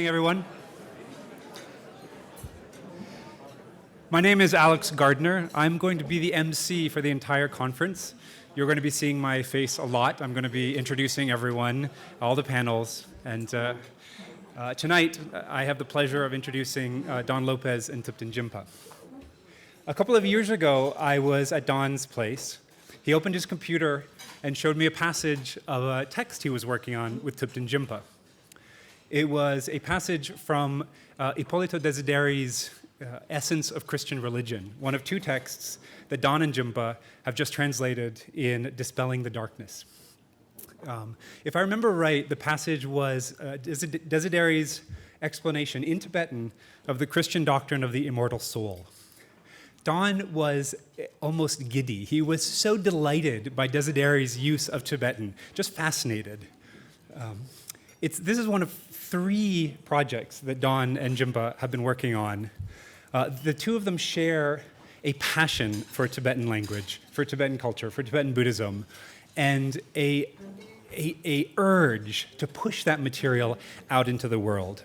morning, everyone. My name is Alex Gardner. I'm going to be the MC for the entire conference. You're going to be seeing my face a lot. I'm going to be introducing everyone, all the panels, and tonight I have the pleasure of introducing Don Lopez and Thupten Jinpa. A couple of years ago, I was at Don's place. He opened his computer and showed me a passage of a text he was working on with Thupten Jinpa. It was a passage from Ippolito Desideri's Essence of Christian Religion, one of two texts that Don and Jinpa have just translated in Dispelling the Darkness. If I remember right, the passage was Desideri's explanation in Tibetan of the Christian doctrine of the immortal soul. Don was almost giddy. He was so delighted by Desideri's use of Tibetan, just fascinated. This is one of three projects that Don and Jinpa have been working on. The two of them share a passion for Tibetan language, for Tibetan culture, for Tibetan Buddhism, and a urge to push that material out into the world.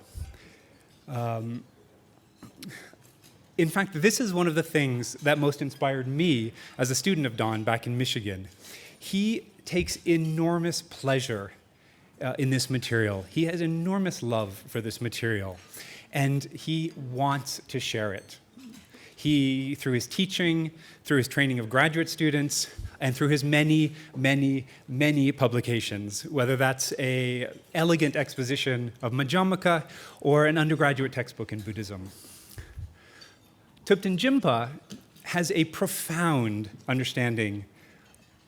In fact, this is one of the things that most inspired me as a student of Don back in Michigan. He takes enormous pleasure in this material. He has enormous love for this material, and he wants to share it. He, through his teaching, through his training of graduate students, and through his many, many, many publications, whether that's an elegant exposition of Madhyamaka or an undergraduate textbook in Buddhism. Thupten Jinpa has a profound understanding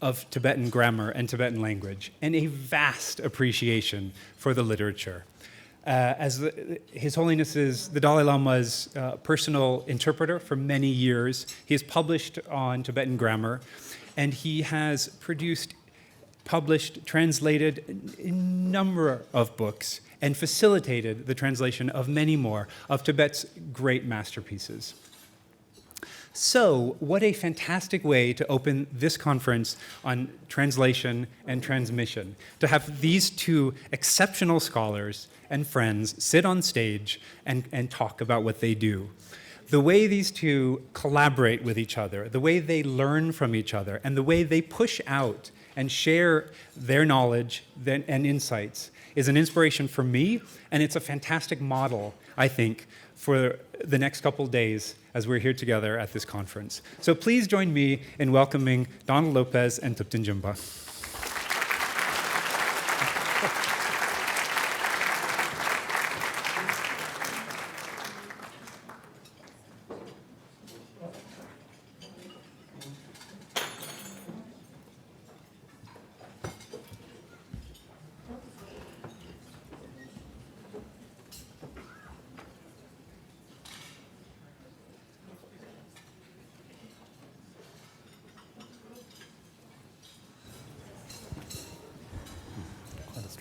of Tibetan grammar and Tibetan language, and a vast appreciation for the literature. His Holiness's, the Dalai Lama's personal interpreter for many years, he has published on Tibetan grammar, and he has produced, published, translated a number of books, and facilitated the translation of many more of Tibet's great masterpieces. So, what a fantastic way to open this conference on translation and transmission, to have these two exceptional scholars and friends sit on stage and talk about what they do. The way these two collaborate with each other, the way they learn from each other, and the way they push out and share their knowledge and insights is an inspiration for me, and it's a fantastic model, I think, for the next couple days as we're here together at this conference. So please join me in welcoming Don Lopez and Thupten Jinpa.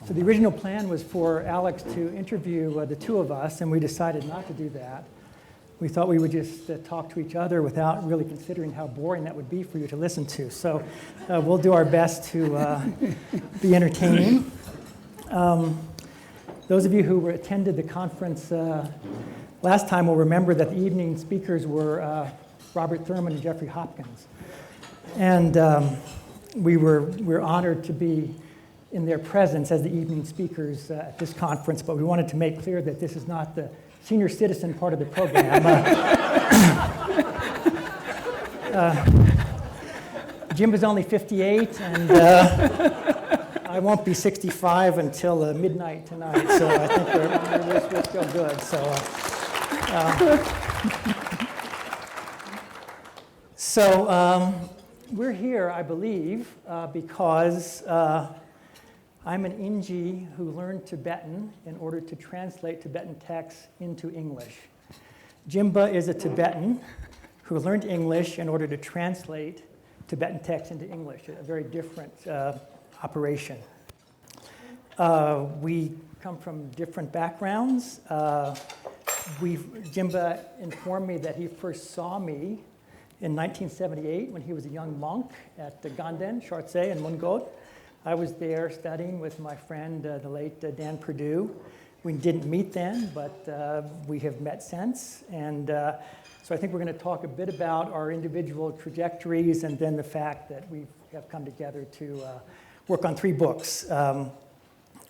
So the original plan was for Alex to interview the two of us, and we decided not to do that. We thought we would just talk to each other without really considering how boring that would be for you to listen to. So we'll do our best to be entertaining. Those of you who attended the conference last time will remember that the evening speakers were Robert Thurman and Jeffrey Hopkins. And we're honored to be in their presence as the evening speakers at this conference, but we wanted to make clear that this is not the senior citizen part of the program. Jim is only 58, and I won't be 65 until midnight tonight, so I think we're still good. So we're here, I believe, because I'm an Inji who learned Tibetan in order to translate Tibetan texts into English. Jinpa is a Tibetan who learned English in order to translate Tibetan texts into English, a very different operation. We come from different backgrounds. Jinpa informed me that he first saw me in 1978 when he was a young monk at the Gendün Chöpel in Mungod. I was there studying with my friend, the late Dan Perdue. We didn't meet then, but we have met since. And so I think we're going to talk a bit about our individual trajectories and then the fact that we have come together to work on 3 books.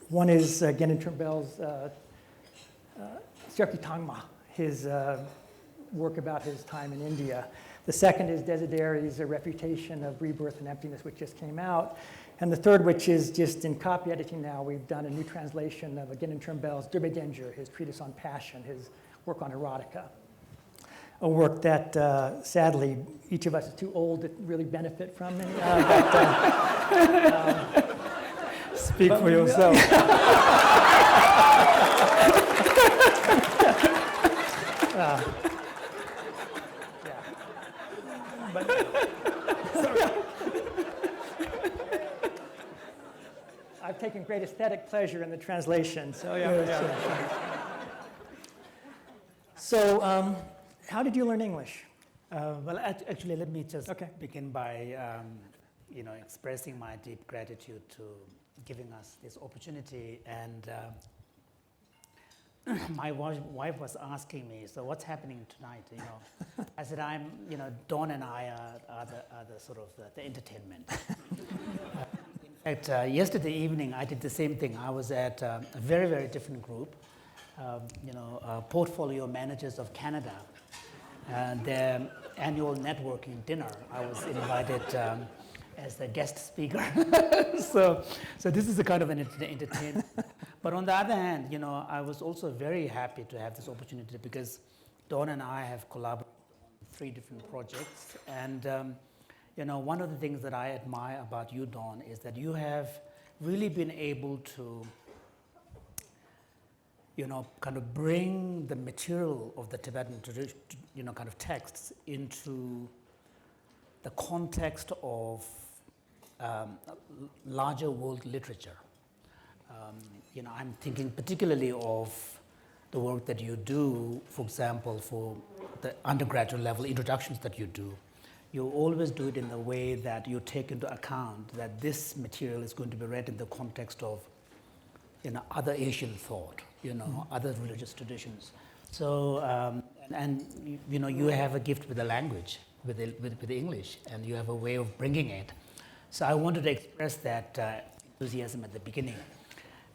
One is Gendün Chöpel's Tangma, his work about his time in India. The second is Desideri's Refutation of Rebirth and Emptiness, which just came out. And the third, which is just in copy editing now, we've done a new translation of Gendün Chöpel's Desideri, his treatise on passion, his work on erotica. A work that, sadly, each of us is too old to really benefit from. Speak for yourself. I've taken great aesthetic pleasure in the translation, so So, how did you learn English? Well, actually, let me just Okay. begin by, expressing my deep gratitude to giving us this opportunity. And my wife was asking me, so what's happening tonight? I said, Dawn and I are the sort of the entertainment. In fact, yesterday evening, I did the same thing. I was at a very, very different group, portfolio managers of Canada, their annual networking dinner. I was invited as a guest speaker. so this is a kind of an entertainment. But on the other hand, I was also very happy to have this opportunity because Dawn and I have collaborated on 3 different projects. And one of the things that I admire about you, Dawn, is that you have really been able to kind of bring the material of the Tibetan tradition, kind of texts into the context of larger world literature. I'm thinking particularly of the work that you do, for example, for the undergraduate level introductions that you do. You always do it in a way that you take into account that this material is going to be read in the context of other Asian thought, other religious traditions. So, you have a gift with the language, with the English, and you have a way of bringing it. So I wanted to express that enthusiasm at the beginning.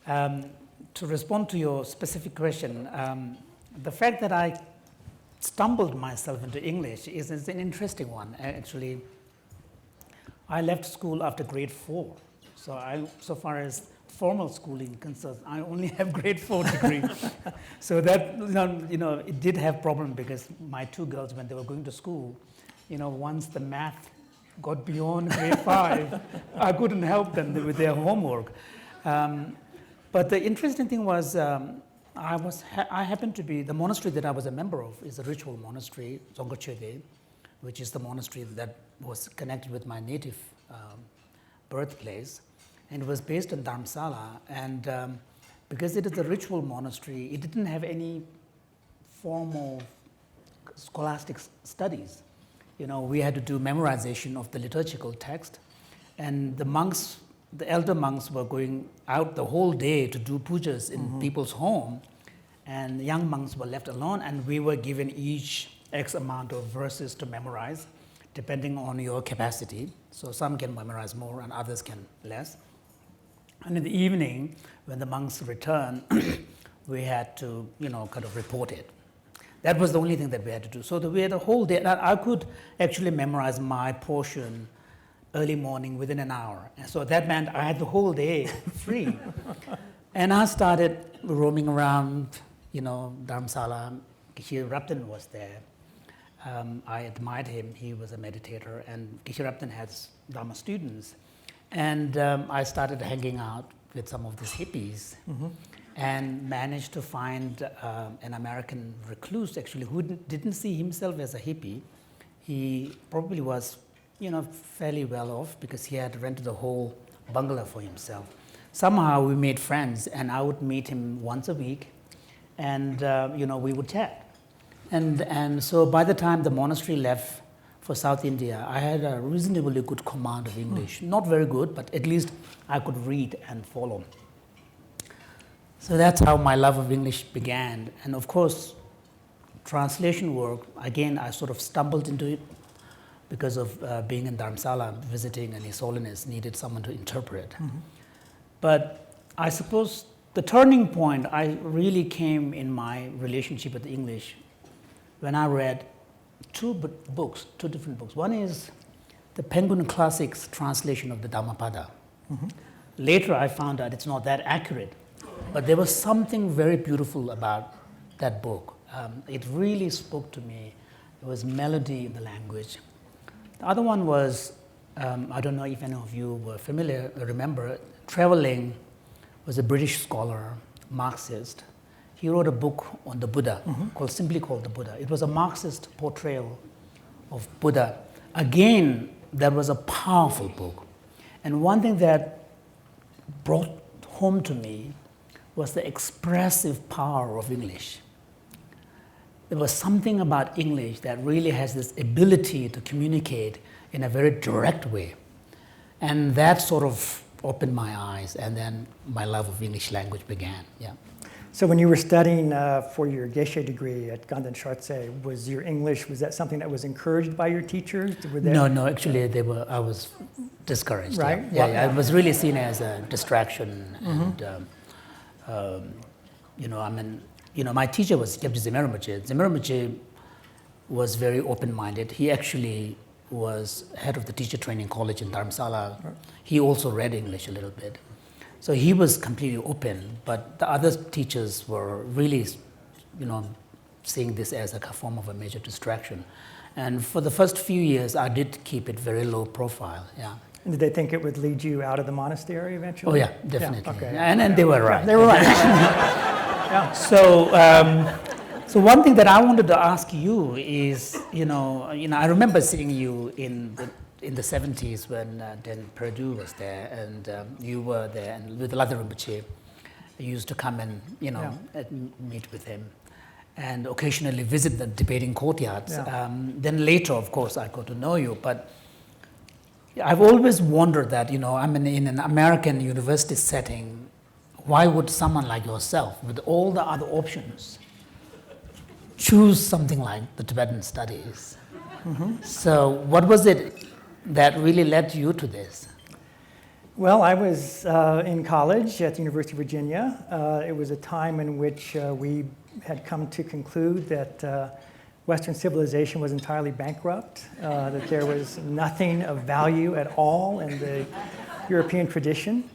To respond to your specific question, the fact that I stumbled myself into English is an interesting one. Actually, I left school after grade 4. So far as formal schooling concerns, I only have grade 4 degree. So that, it did have problem because my 2 girls, when they were going to school, once the math got beyond grade 5, I couldn't help them with their homework. But the interesting thing was, I happened to be, the monastery that I was a member of is a ritual monastery, Gendün Chöpel, which is the monastery that was connected with my native birthplace. And it was based in Dharamsala. And because it is a ritual monastery, it didn't have any formal scholastic studies. We had to do memorization of the liturgical text. And the elder monks were going out the whole day to do pujas in people's home, and the young monks were left alone, and we were given each X amount of verses to memorize, depending on your capacity. So some can memorize more and others can less. And in the evening, when the monks returned, we had to, kind of report it. That was the only thing that we had to do. So we had a whole day. I could actually memorize my portion early morning within an hour. And so that meant I had the whole day free. And I started roaming around, Dharamsala. Geshe Rabten was there. I admired him. He was a meditator. And Geshe Rabten has Dharma students. And I started hanging out with some of these hippies and managed to find an American recluse, actually, who didn't see himself as a hippie. He probably was fairly well off because he had rented a whole bungalow for himself. Somehow we made friends, and I would meet him once a week, and we would chat. And so by the time the monastery left for South India, I had a reasonably good command of English. Not very good, but at least I could read and follow. So that's how my love of English began. And of course, translation work, again, I sort of stumbled into it because of being in Dharamsala, visiting, and His Holiness needed someone to interpret. Mm-hmm. But I suppose the turning point I really came in my relationship with English when I read two different books. One is the Penguin Classics translation of the Dhammapada. Mm-hmm. Later I found out it's not that accurate, but there was something very beautiful about that book. It really spoke to me. There was melody in the language. The other one was, I don't know if any of you were familiar, remember, Trevelyan was a British scholar, Marxist. He wrote a book on the Buddha, simply called The Buddha. It was a Marxist portrayal of Buddha. Again, that was a powerful book. And one thing that brought home to me was the expressive power of English. There was something about English that really has this ability to communicate in a very direct way. And that sort of opened my eyes, and then my love of English language began. Yeah. So when you were studying for your Geshe degree at Gendün Chöpel, was your English, was that something that was encouraged by your teachers? No, actually I was discouraged. Right? Yeah. It was really seen as a distraction. And, my teacher was Zemer Rinpoche. Zemer Rinpoche was very open-minded. He actually was head of the teacher training college in Dharamsala. Right. He also read English a little bit. So he was completely open, but the other teachers were really, seeing this as a form of a major distraction. And for the first few years, I did keep it very low profile, yeah. And did they think it would lead you out of the monastery eventually? Oh yeah, definitely. Yeah, okay. And they were right. Yeah, they were right. Yeah. So one thing that I wanted to ask you is, I remember seeing you in the 70s when Dan Perdue was there, and you were there, and with Ladha Rinpoche, I used to come and meet with him, and occasionally visit the debating courtyards. Yeah. Then later, of course, I got to know you, but I've always wondered that, I'm in an American university setting, why would someone like yourself, with all the other options, choose something like the Tibetan studies? Mm-hmm. So what was it that really led you to this? Well, I was in college at the University of Virginia. It was a time in which we had come to conclude that Western civilization was entirely bankrupt, that there was nothing of value at all in the European tradition,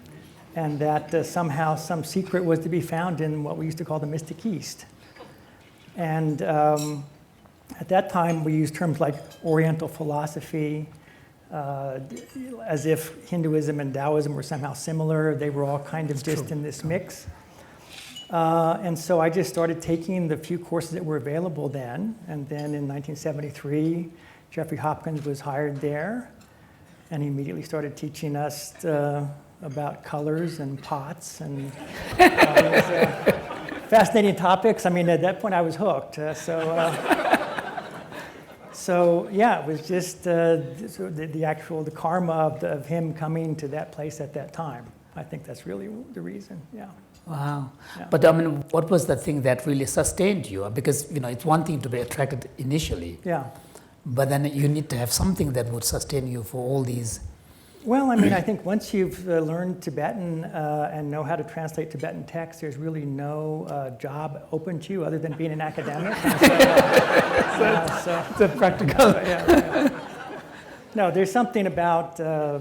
and that somehow some secret was to be found in what we used to call the Mystic East. And at that time, we used terms like Oriental philosophy, as if Hinduism and Taoism were somehow similar. They were all kind of just in this mix. And so I just started taking the few courses that were available then. And then in 1973, Jeffrey Hopkins was hired there. And he immediately started teaching us about colors and pots and fascinating topics. I mean, at that point I was hooked. So yeah, it was just the karma of him coming to that place at that time. I think that's really the reason, yeah. Wow. Yeah. But I mean, what was the thing that really sustained you? Because, it's one thing to be attracted initially. Yeah. But then you need to have something that would sustain you for all these. Well, I mean, I think once you've learned Tibetan and know how to translate Tibetan text, there's really no job open to you other than being an academic. So it's a practical. Yeah. No, there's something about, I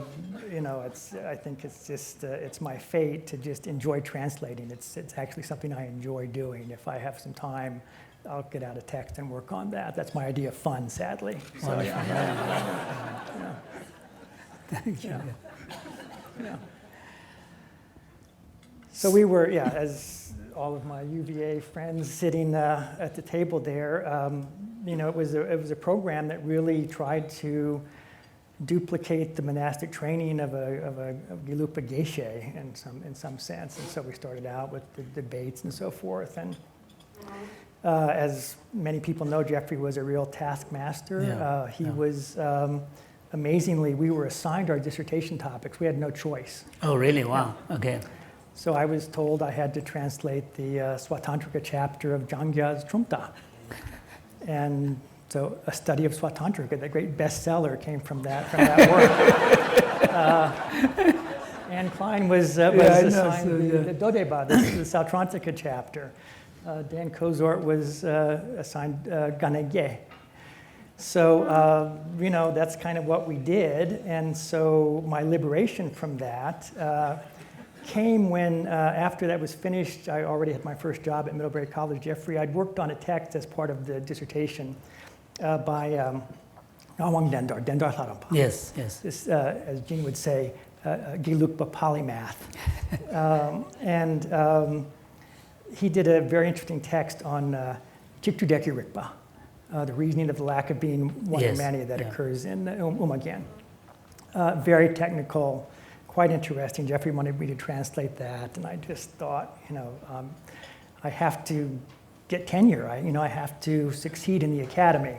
think it's just, it's my fate to just enjoy translating. It's actually something I enjoy doing. If I have some time, I'll get out a text and work on that. That's my idea of fun, sadly. So, yeah. Thank you. Yeah. So we were, as all of my UVA friends sitting at the table there, it was a program that really tried to duplicate the monastic training of a Gelugpa Geshe in some sense. And so we started out with the debates and so forth. And as many people know, Jeffrey was a real taskmaster. Yeah. He was. Amazingly, we were assigned our dissertation topics. We had no choice. Oh, really? Wow. Okay. So I was told I had to translate the Swatantrika chapter of Jangya's Trungta. And so a study of Swatantrika, the great bestseller, came from that work. Anne Klein was assigned the Dodeba, the Sautrantika chapter. Dan Kozort was assigned Ganegye. So, that's kind of what we did. And so my liberation from that came when, after that was finished, I already had my first job at Middlebury College, Jeffrey. I'd worked on a text as part of the dissertation by Ngawang Dendar Tharapa. Yes. This, as Jean would say, Gelugpa polymath. He did a very interesting text on Chiktudeki Rikpa, the reasoning of the lack of being one in many that occurs in Umagyan. Very technical, quite interesting. Jeffrey wanted me to translate that, and I just thought, I have to get tenure. I have to succeed in the academy.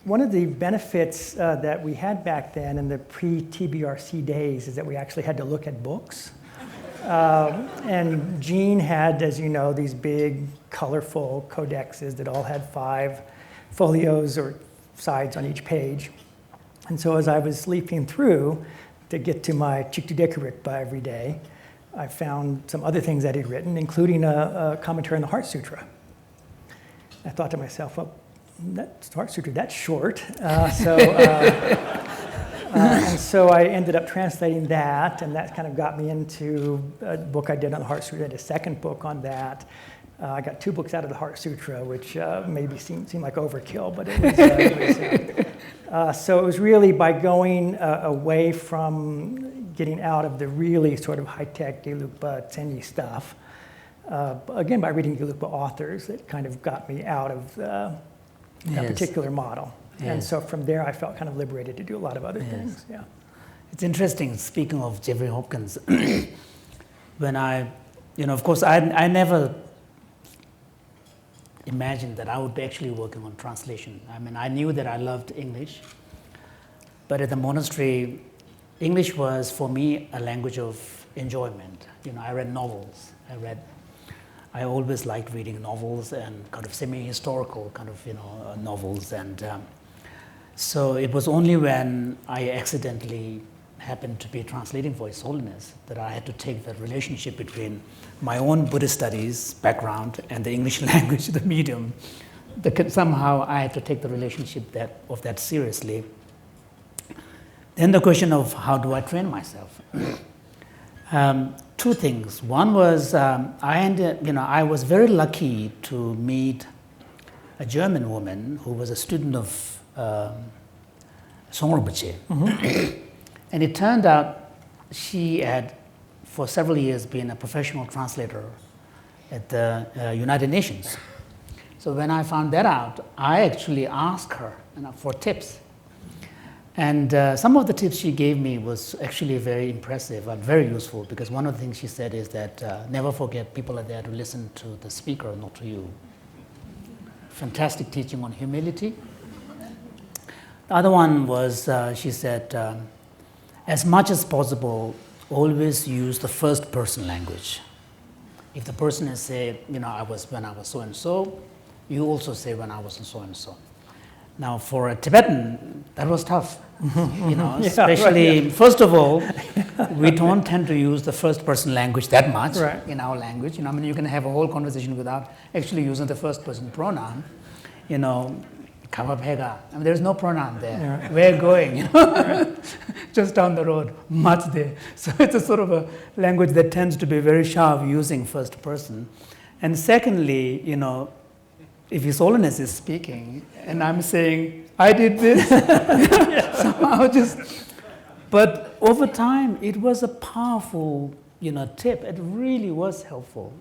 One of the benefits that we had back then in the pre-TBRC days is that we actually had to look at books. And Jean had, as you know, these big, colorful codexes that all had 5 folios or sides on each page. And so as I was leafing through to get to my Chiktudeki every day, I found some other things that he'd written, including a commentary on the Heart Sutra. I thought to myself, well, that Heart Sutra, that's short. And so I ended up translating that, and that kind of got me into a book I did on the Heart Sutra, and a second book on that. I got 2 books out of the Heart Sutra, which maybe seemed like overkill, but it was. So it was really by going away from getting out of the really sort of high-tech Gelugpa Tsenyi stuff, again, by reading Gelugpa authors, that kind of got me out of that particular model. And so from there, I felt kind of liberated to do a lot of other things. Yeah. It's interesting, speaking of Jeffrey Hopkins, when of course, I never imagined that I would be actually working on translation. I mean, I knew that I loved English, but at the monastery, English was, for me, a language of enjoyment. I read novels. I always liked reading novels and kind of semi-historical kind of, novels. And so it was only when I accidentally happened to be translating for His Holiness that I had to take the relationship between my own Buddhist studies background and the English language, the medium. Somehow I had to take the relationship of that seriously. Then the question of how do I train myself? 2 things. One was I was very lucky to meet a German woman who was a student of Songrubache. And it turned out she had, for several years, been a professional translator at the United Nations. So when I found that out, I actually asked her for tips. And some of the tips she gave me was actually very impressive and very useful, because one of the things she said is that never forget people are there to listen to the speaker, not to you. Fantastic teaching on humility. The other one was, she said, as much as possible, always use the first person language. If the person has said, when I was so-and-so, you also say when I was so-and-so. Now, for a Tibetan, that was tough, especially, first of all, we don't tend to use the first-person language that much in our language. You can have a whole conversation without actually using the first-person pronoun, Kavapega. There's no pronoun there. We're going, just down the road, much there. So it's a sort of a language that tends to be very sharp using first person. And secondly, if His Holiness is speaking and I'm saying, I did this, somehow but over time, it was a powerful, tip. It really was helpful.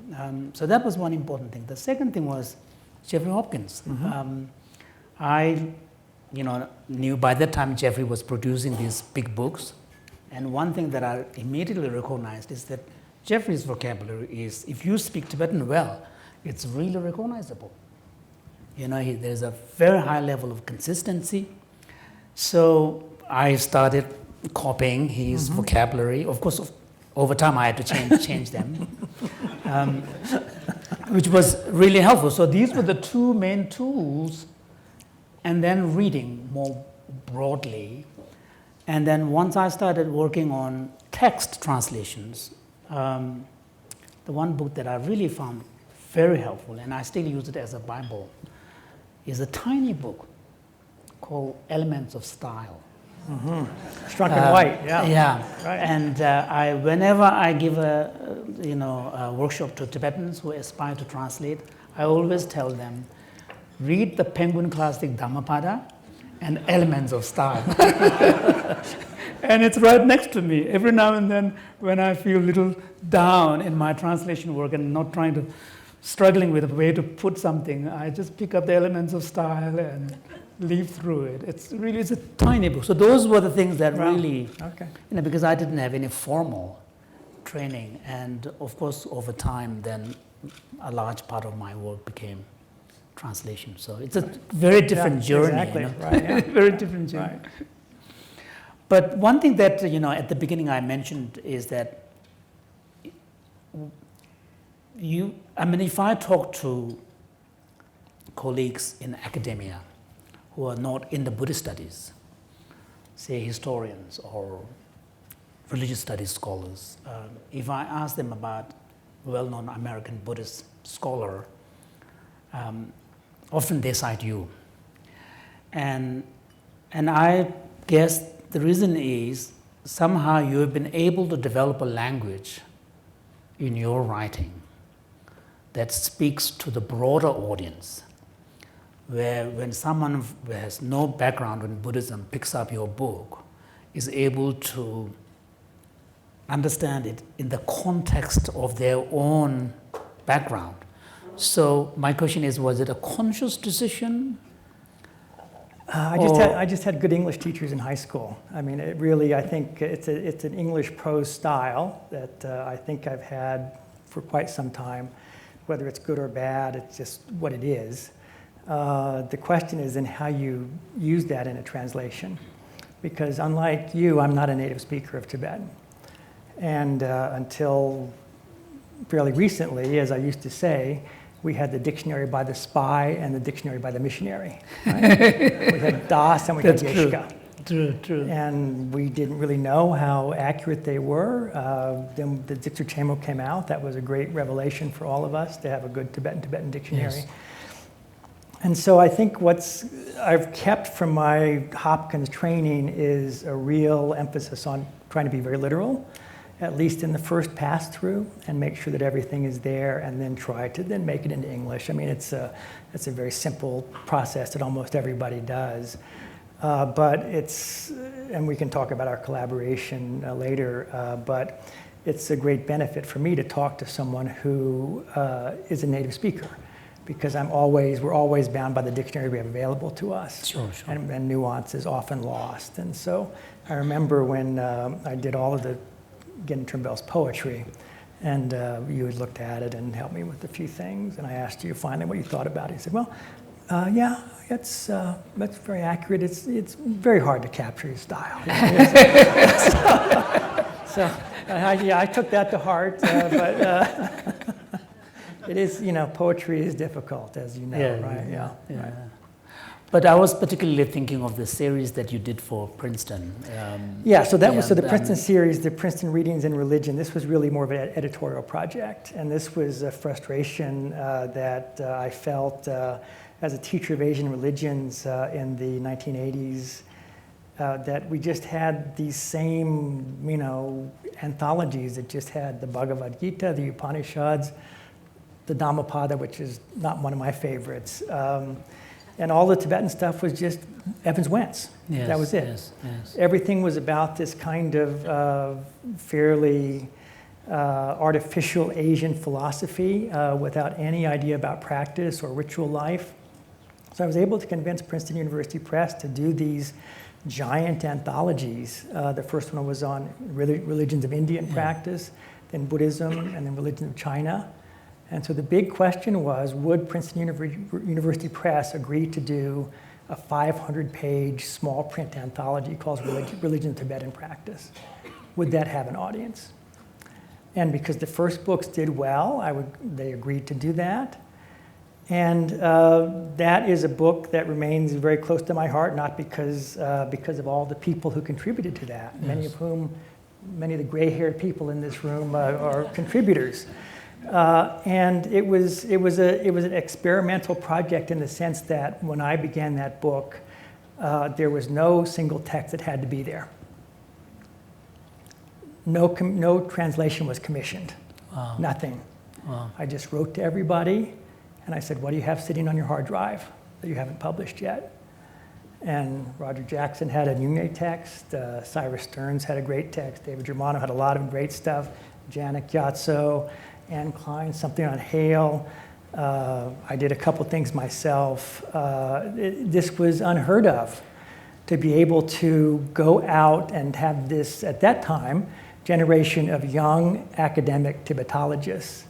So that was one important thing. The second thing was Jeffrey Hopkins. I, knew by that time Jeffrey was producing these big books. And one thing that I immediately recognized is that Jeffrey's vocabulary is, if you speak Tibetan well, it's really recognizable. There's a very high level of consistency. So I started copying his vocabulary. Of course, over time I had to change them, which was really helpful. So these were the two main tools, and then reading more broadly. And then once I started working on text translations, the one book that I really found very helpful, and I still use it as a Bible, is a tiny book called Elements of Style. Shrunk and white, yeah. Yeah, Right. and whenever I give a workshop to Tibetans who aspire to translate, I always tell them, read the Penguin Classic Dhammapada and Elements of Style. And it's right next to me. Every now and then when I feel a little down in my translation work and not struggling with a way to put something, I just pick up the Elements of Style and leaf through it. It's a tiny book. So those were the things that really, Okay. because I didn't have any formal training, and of course over time then a large part of my work became translation. So it's a very different journey. Exactly, right, yeah. Very different journey. Right. But one thing that, at the beginning I mentioned is that if I talk to colleagues in academia who are not in the Buddhist studies, say historians or religious studies scholars, if I ask them about a well-known American Buddhist scholar, often they cite you. And I guess the reason is somehow you have been able to develop a language in your writing that speaks to the broader audience, where when someone who has no background in Buddhism picks up your book, is able to understand it in the context of their own background. So my question is, was it a conscious decision? I just had good English teachers in high school. I mean, I think it's an English prose style that I think I've had for quite some time. Whether it's good or bad, it's just what it is. The question is in how you use that in a translation. Because unlike you, I'm not a native speaker of Tibetan. And until fairly recently, as I used to say, we had the dictionary by the spy and the dictionary by the missionary. Right? We had Das and we had Geshe. True. And we didn't really know how accurate they were. Then the Dictionary Chemo came out. That was a great revelation for all of us to have a good Tibetan dictionary. Yes. And so I think what I've kept from my Hopkins training is a real emphasis on trying to be very literal, at least in the first pass through, and make sure that everything is there, and then try to then make it into English. I mean, it's a very simple process that almost everybody does. But and we can talk about our collaboration later, but it's a great benefit for me to talk to someone who is a native speaker, because we're always bound by the dictionary we have available to us. Sure. And nuance is often lost. And so I remember when I did all of the Gendün Chöpel's poetry, and you had looked at it and helped me with a few things, and I asked you finally what you thought about it. You said, well, yeah, that's very accurate. It's very hard to capture his style. I took that to heart, but it is, poetry is difficult, as you know, right? Yeah. Right. But I was particularly thinking of the series that you did for Princeton. The Princeton series, the Princeton Readings in Religion. This was really more of an editorial project, and this was a frustration that I felt as a teacher of Asian religions in the 1980s, that we just had these same, anthologies that just had the Bhagavad Gita, the Upanishads, the Dhammapada, which is not one of my favorites. And all the Tibetan stuff was just Evans Wentz. Yes, that was it. Yes. Everything was about this kind of fairly artificial Asian philosophy without any idea about practice or ritual life. So I was able to convince Princeton University Press to do these giant anthologies. The first one was on religions of Indian practice, then Buddhism, and then religion of China. And so the big question was, would Princeton University Press agree to do a 500-page small print anthology called Religion of Tibetan Practice? Would that have an audience? And because the first books did well, they agreed to do that. And that is a book that remains very close to my heart, not because of all the people who contributed to that, yes. Many of the gray-haired people in this room are contributors. And it was an experimental project in the sense that when I began that book, there was no single text that had to be there. No translation was commissioned. Wow. Nothing. Wow. I just wrote to everybody, and I said, what do you have sitting on your hard drive that you haven't published yet? And Roger Jackson had a Nunez text, Cyrus Stearns had a great text, David Germano had a lot of great stuff, Janet Gyatso, Anne Klein, something on Hale. I did a couple things myself. This was unheard of, to be able to go out and have this, at that time, generation of young academic Tibetologists,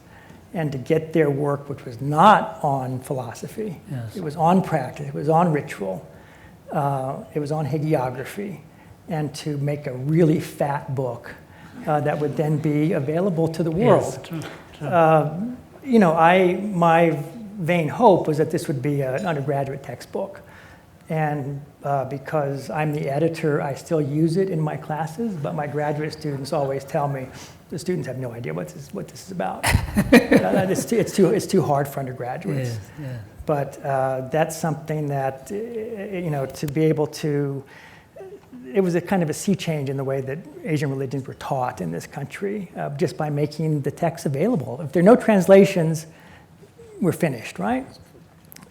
and to get their work, which was not on philosophy. Yes. It was on practice, it was on ritual, it was on hagiography, and to make a really fat book that would then be available to the world. Yes, true. You know, my vain hope was that this would be an undergraduate textbook. And because I'm the editor, I still use it in my classes, but my graduate students always tell me, the students have no idea what this is about. It's too hard for undergraduates. Yes, yeah. But that's something that, you know, to be able to, it was a kind of a sea change in the way that Asian religions were taught in this country, just by making the text available. If there are no translations, we're finished, right?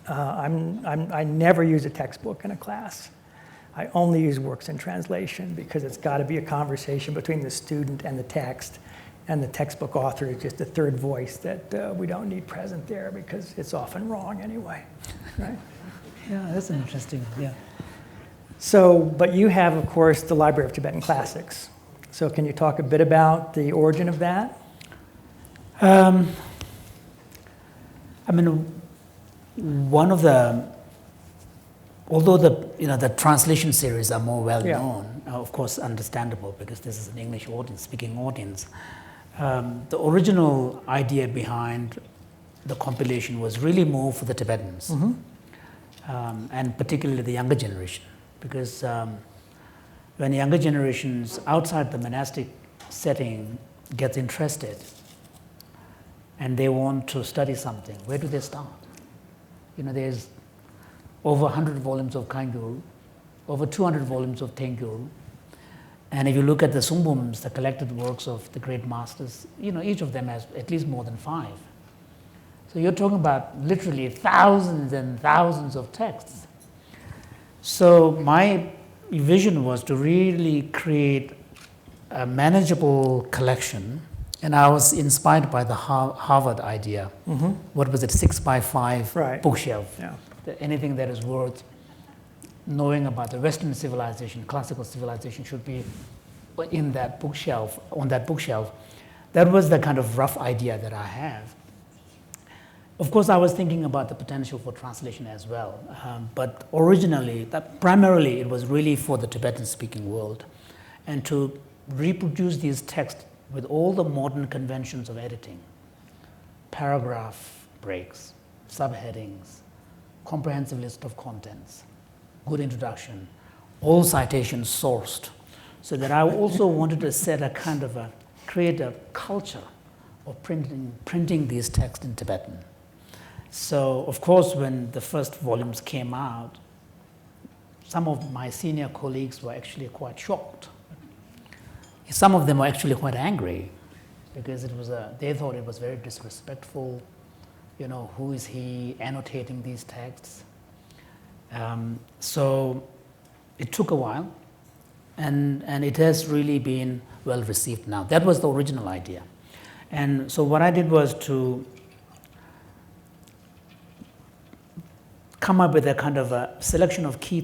I never use a textbook in a class. I only use works in translation because it's got to be a conversation between the student and the text, and the textbook author is just a third voice that we don't need present there because it's often wrong anyway, right? Yeah, that's interesting, yeah. So, but you have, of course, the Library of Tibetan Classics. So can you talk a bit about the origin of that? I mean, one of the, although the translation series are more well known, of course understandable because this is an English audience, speaking audience. The original idea behind the compilation was really more for the Tibetans, and particularly the younger generation, because when younger generations outside the monastic setting gets interested and they want to study something, where do they start? You know, there's over 100 volumes of Kangyur, over 200 volumes of Tengyur, and if you look at the Sumbums, the collected works of the great masters, you know, each of them has at least more than 5. So you're talking about literally thousands and thousands of texts. So my vision was to really create a manageable collection, and I was inspired by the Harvard idea. What was it, 6x5 bookshelf? Yeah. Anything that is worth knowing about the Western civilization, classical civilization, should be in that bookshelf, on that bookshelf. That was the kind of rough idea that I have. Of course, I was thinking about the potential for translation as well, but originally, primarily, it was really for the Tibetan-speaking world, and to reproduce these texts with all the modern conventions of editing, paragraph breaks, subheadings, comprehensive list of contents, good introduction, all citations sourced, so that I also wanted to set a kind of create a culture of printing these texts in Tibetan. So, of course, when the first volumes came out, some of my senior colleagues were actually quite shocked. Some of them were actually quite angry because they thought it was very disrespectful. You know, who is he annotating these texts? So it took a while, and it has really been well received now. That was the original idea. And so what I did was to come up with a kind of a selection of key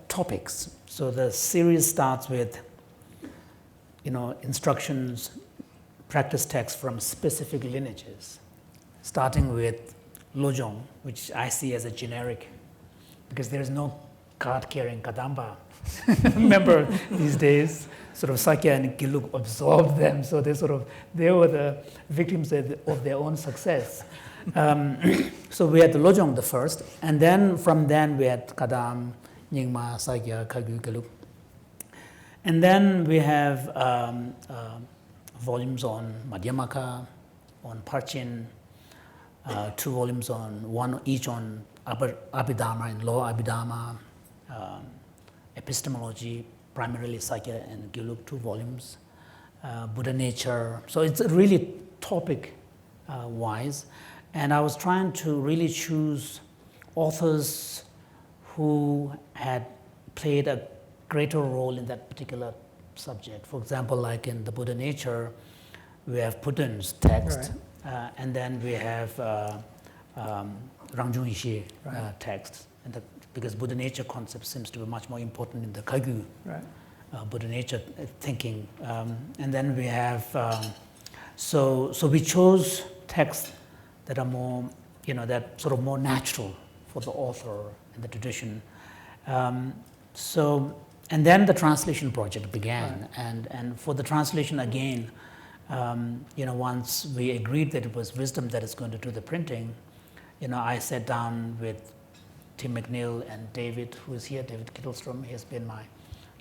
topics. So the series starts with, you know, instructions, practice texts from specific lineages, starting with Lojong, which I see as a generic, because there is no card-carrying Kadamba remember these days, sort of Sakya and Gelug absorbed them, so they were the victims of their own success. So we had the Lojong the first, and then from then we had Kadam, Nyingma, Sakya, Kagyu, Gelug. And then we have volumes on Madhyamaka, on Parchin, 2 volumes one each on Abhidharma and Lower Abhidharma, epistemology, primarily Sakya and Gelug, 2 volumes, Buddha nature. So it's really topic wise. And I was trying to really choose authors who had played a greater role in that particular subject. For example, like in the Buddha nature, we have Putin's text, Right. And then we have Rangjung Ishe Right. text. And because Buddha nature concept seems to be much more important in the Kagyu Right. Buddha nature thinking. And then we have, so we chose texts that are more, that sort of more natural for the author and the tradition. And then the translation project began. Right. And for the translation again, once we agreed that it was wisdom that is going to do the printing, I sat down with Tim McNeil and David, who is here, David Kittelstrom. He has been my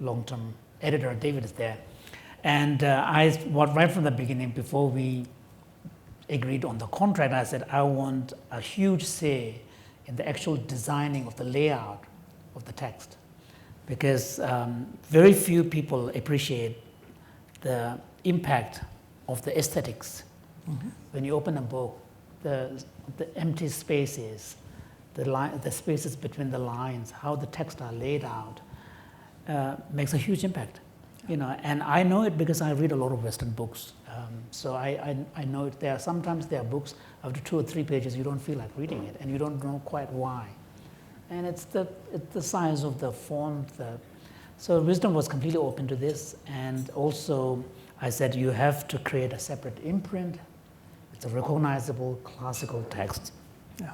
long-term editor. David is there. And right from the beginning, before we agreed on the contract, I said, I want a huge say in the actual designing of the layout of the text. Because very few people appreciate the impact of the aesthetics. Mm-hmm. When you open a book, the empty spaces, the spaces between the lines, how the texts are laid out, makes a huge impact. And I know it because I read a lot of Western books. So I know it. Sometimes there are books, after 2 or 3 pages, you don't feel like reading it, and you don't know quite why. And it's the size of the font. So Wisdom was completely open to this. And also, I said, you have to create a separate imprint. It's a recognizable classical text. Yeah.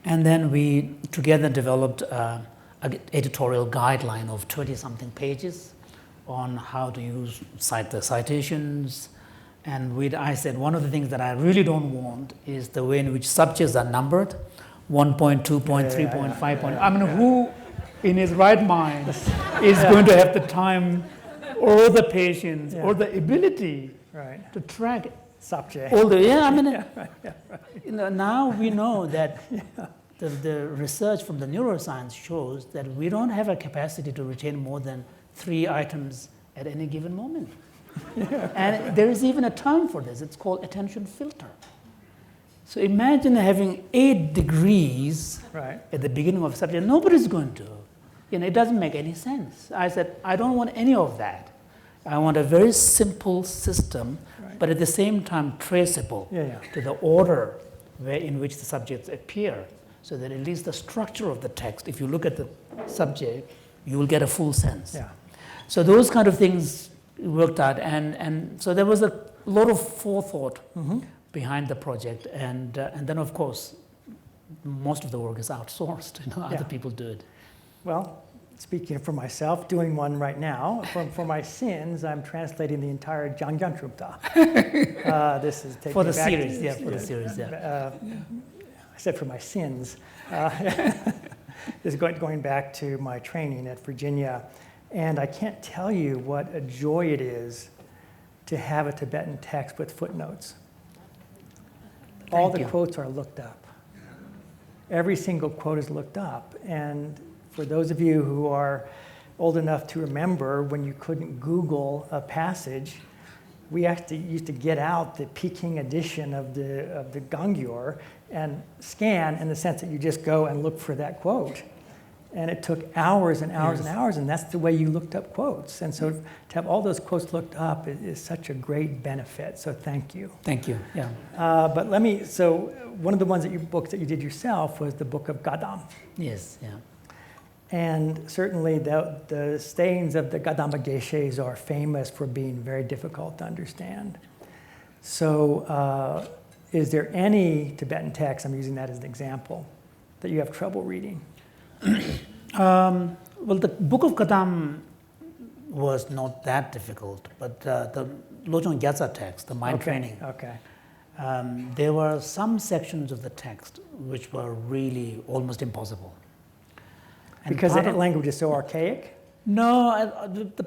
And then we together developed an editorial guideline of 20-something pages on how to cite the citations. And I said, one of the things that I really don't want is the way in which subjects are numbered. 1 point, 2 point, 3 point, 5 point. I mean, who in his right mind is going to have the time or the patience or the ability to track subject? all the, now we know that the research from the neuroscience shows that we don't have a capacity to retain more than 3 items at any given moment. And there is even a term for this. It's called attention filter. So imagine having 8 degrees at the beginning of a subject. Nobody's going to. It doesn't make any sense. I said, I don't want any of that. I want a very simple system, but at the same time traceable to the order in which the subjects appear, so that at least the structure of the text, if you look at the subject, you will get a full sense. Yeah. So those kind of things worked out, and so there was a lot of forethought behind the project, and then of course most of the work is outsourced. Other people do it. Well, speaking for myself, doing one right now. For my sins, I'm translating the entire Gendün Chöpel. This is taking for the back series, to, for the series, I said for my sins. This is going back to my training at Virginia, and I can't tell you what a joy it to have a Tibetan text with footnotes. All the quotes are looked up. Every single quote is looked up, and for those of you who are old enough to remember when you couldn't Google a passage, we actually used to get out the Peking edition of the Gangyur and scan, in the sense that you just go and look for that quote. And it took hours and hours and hours, and that's the way you looked up quotes. And so to have all those quotes looked up is such a great benefit, so thank you. Thank you, But so one of the books that you did yourself was the Book of Gadam. Yes, And certainly the sayings of the Gadamba Geshes are famous for being very difficult to understand. So is there any Tibetan text, I'm using that as an example, that you have trouble reading? Well, the Book of Kadam was not that difficult, but the Lojong Gyatso text, the mind training, there were some sections of the text which were really almost impossible. And because the language is so archaic? No,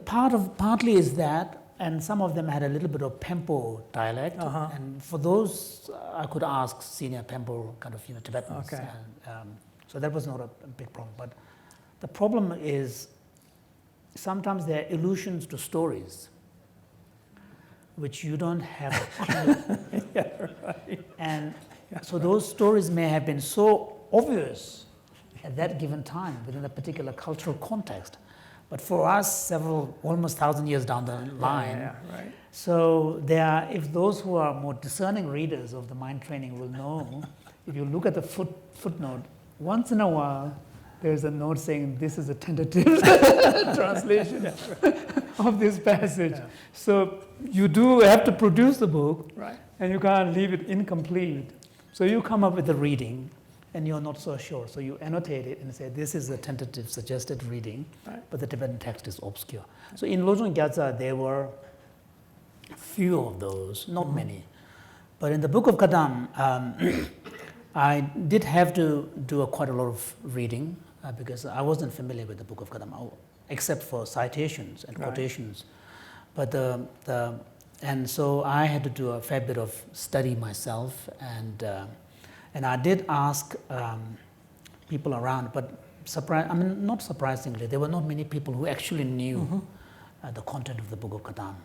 partly is that, and some of them had a little bit of Pempo dialect, and for those I could ask senior Pempo kind of Tibetans. And, so that was not a big problem. But the problem is sometimes there are allusions to stories which you don't have a clue. And so those stories may have been so obvious at that given time within a particular cultural context. But for us, almost 1,000 years down the line, so if those who are more discerning readers of the mind training will know, if you look at the footnote, once in a while, there's a note saying this is a tentative translation of this passage. So you do have to produce the book, and you can't leave it incomplete. So you come up with a reading, and you're not so sure. So you annotate it and say, this is a tentative suggested reading, but the Tibetan text is obscure. So in Lojong Gyatso, there were few of those, not many. But in the Book of Kadam, I did have to do quite a lot of reading because I wasn't familiar with the Book of Kadam, except for citations and quotations. But and so I had to do a fair bit of study myself, and I did ask people around, but not surprisingly, there were not many people who actually knew the content of the Book of Kadam.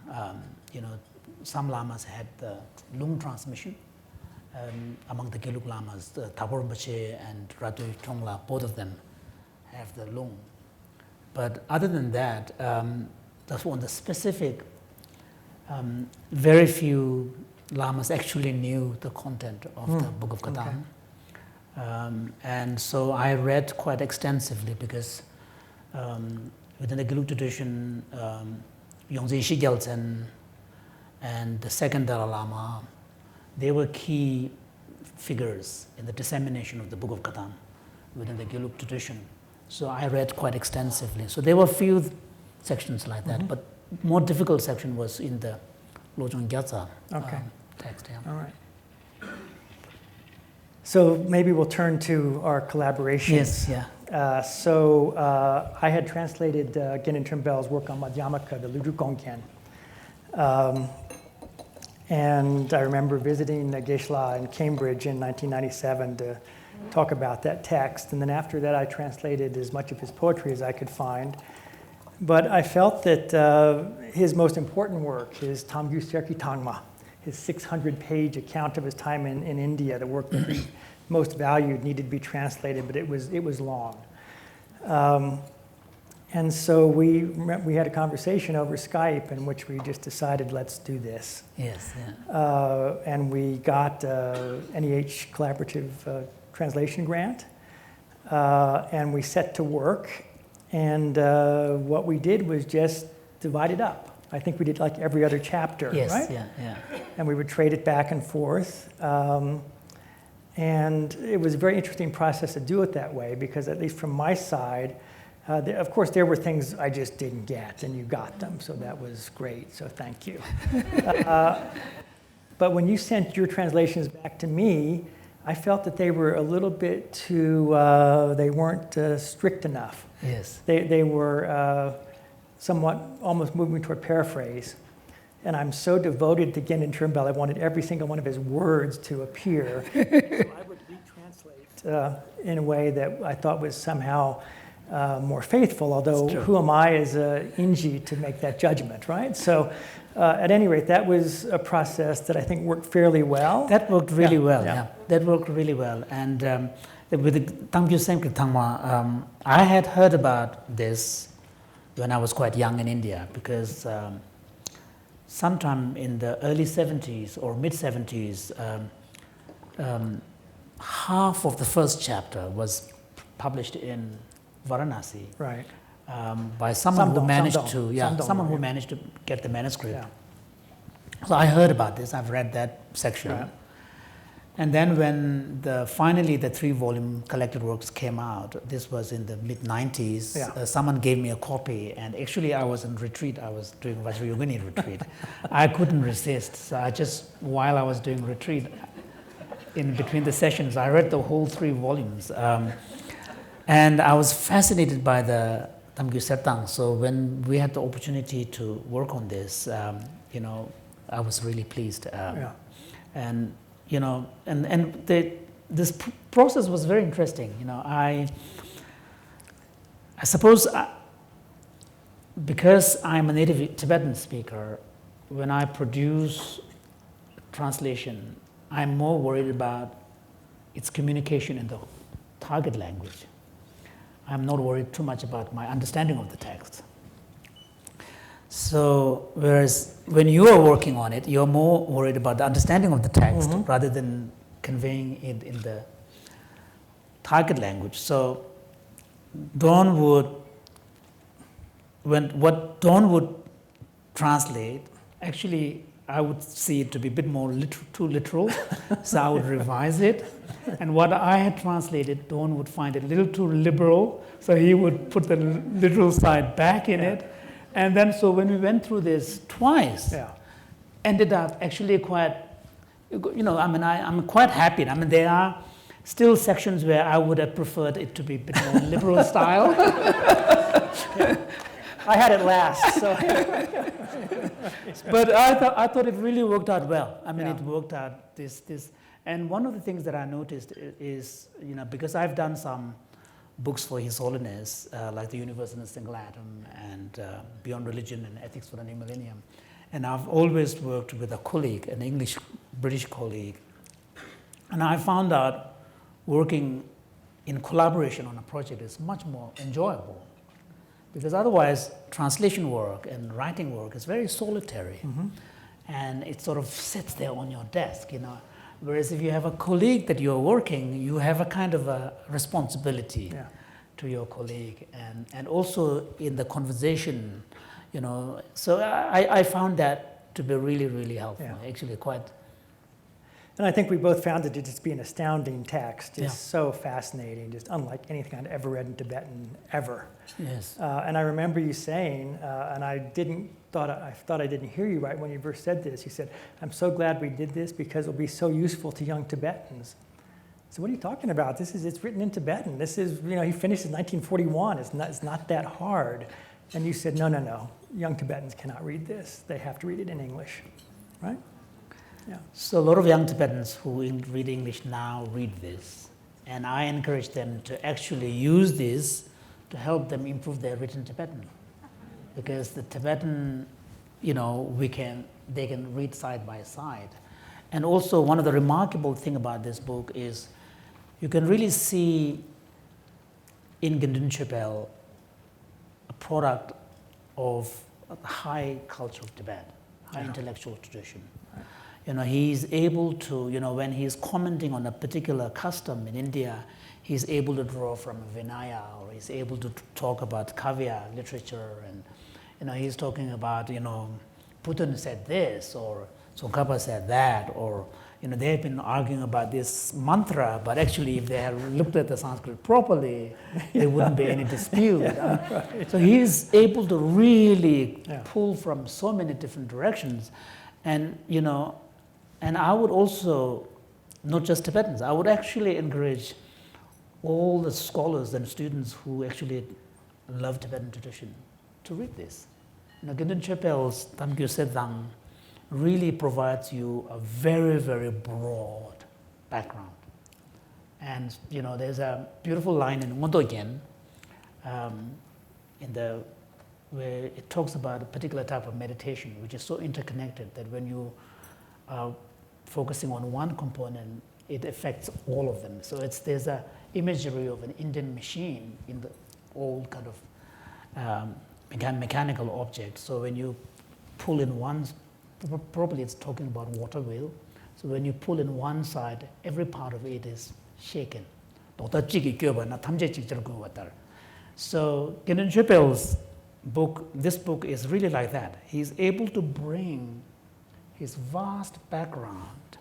Some lamas had the Lung transmission. Among the Gelug lamas, the Tabor Rinpoche and Ratu Tongla, both of them have the Lung. But other than that, that's on the specific, very few lamas actually knew the content of the Book of Kadam. And so I read quite extensively because within the Gelug tradition, Yongzi Shigyaltsen and the second Dalai Lama, they were key figures in the dissemination of the Book of Kadam within the Gelug tradition. So I read quite extensively. So there were few sections like that, but more difficult section was in the Lojong Gyatso text. All right. So maybe we'll turn to our collaboration. Yes, I had translated Gendün Chöpel's work on Madhyamaka, the Lüdru Gongkhen. And I remember visiting Geshe in Cambridge in 1997 to talk about that text. And then after that, I translated as much of his poetry as I could find. But I felt that his most important work, his Tamgyu Serki Tangma, his 600-page account of his time in India, the work that he most valued, needed to be translated, but it was long. And so we had a conversation over Skype in which we just decided, let's do this. And we got NEH Collaborative Translation Grant, and we set to work. And what we did was just divide it up. I think we did like every other chapter, right? And we would trade it back and forth. And it was a very interesting process to do it that way because at least from my side, of course, there were things I just didn't get, and you got them, so that was great, so thank you. But when you sent your translations back to me, I felt that they were a little bit too, they weren't strict enough. They were somewhat almost moving toward paraphrase. And I'm so devoted to Gendün Chöpel, I wanted every single one of his words to appear. So I would retranslate in a way that I thought was somehow more faithful, although who am I as a Inji to make that judgment, right? So at any rate, that was a process that I think worked fairly well. That worked really well, That worked really well. And with the Tamgyu Serki Tangma, I had heard about this when I was quite young in India because sometime in the early 70s or mid 70s, half of the first chapter was published in Varanasi, by someone who managed to get the manuscript. So I heard about this. I've read that section, And then when finally the 3-volume collected works came out, this was in the mid-90s, Yeah. Someone gave me a copy, and actually I was in retreat, I was doing Vajrayogini retreat. I couldn't resist, so while I was doing retreat, in between the sessions, I read the whole 3 volumes. And I was fascinated by the Tamgyu Sertang, so when we had the opportunity to work on this, I was really pleased. And this process was very interesting. I suppose because I'm a native Tibetan speaker, when I produce translation, I'm more worried about its communication in the target language. I'm not worried too much about my understanding of the text. So, whereas when you are working on it, you're more worried about the understanding of the text rather than conveying it in the target language. So, what Dawn would translate, actually, I would see it to be a bit more too literal, so I would revise it. And what I had translated, Dawn would find it a little too liberal, so he would put the literal side back in it. And then, so when we went through this twice, ended up actually quite, I'm quite happy. There are still sections where I would have preferred it to be a bit more liberal style. I had it last, so. But I thought it really worked out well. It worked out this. And one of the things that I noticed is, because I've done some books for His Holiness, like The Universe in a Single Atom and Beyond Religion and Ethics for the New Millennium. And I've always worked with a colleague, an English-British colleague. And I found out working in collaboration on a project is much more enjoyable. Because otherwise, translation work and writing work is very solitary. And it sort of sits there on your desk, Whereas if you have a colleague that you're working, you have a kind of a responsibility to your colleague. And also in the conversation, So I found that to be really, really helpful. Actually quite. And I think we both found it to just be an astounding text. It's so fascinating, just unlike anything I'd ever read in Tibetan, ever. Yes. And I remember you saying, and I thought I didn't hear you right when you first said this. You said, "I'm so glad we did this because it'll be so useful to young Tibetans." So what are you talking about? It's written in Tibetan. This is, he finished in 1941. It's not that hard. And you said, no. Young Tibetans cannot read this. They have to read it in English, right? Yeah. So a lot of young Tibetans who read English now read this. And I encourage them to actually use this to help them improve their written Tibetan. Because the Tibetan, they can read side by side. And also one of the remarkable thing about this book is you can really see in Gendün Chöpel a product of the high culture of Tibet, high intellectual tradition. He's able to, when he's commenting on a particular custom in India, he's able to draw from Vinaya, or he's able to talk about Kavya literature, and he's talking about, Putin said this, or Tsongkhapa said that, or they've been arguing about this mantra, but actually if they had looked at the Sanskrit properly, there wouldn't be any dispute. Right. So he's able to really pull from so many different directions, and and I would also, not just Tibetans, I would actually encourage all the scholars and students who actually love Tibetan tradition to read this. Gendün Chöpel's Tamgyu Sedang really provides you a very, very broad background. And there's a beautiful line in Ngodogen where it talks about a particular type of meditation, which is so interconnected that when you are focusing on one component, it affects all of them. So there's a imagery of an Indian machine in the old kind of mechanical object. So when you pull in one, probably it's talking about water wheel. So when you pull in one side, every part of it is shaken. So Gendün Chöpel's book, this book is really like that. He's able to bring his vast background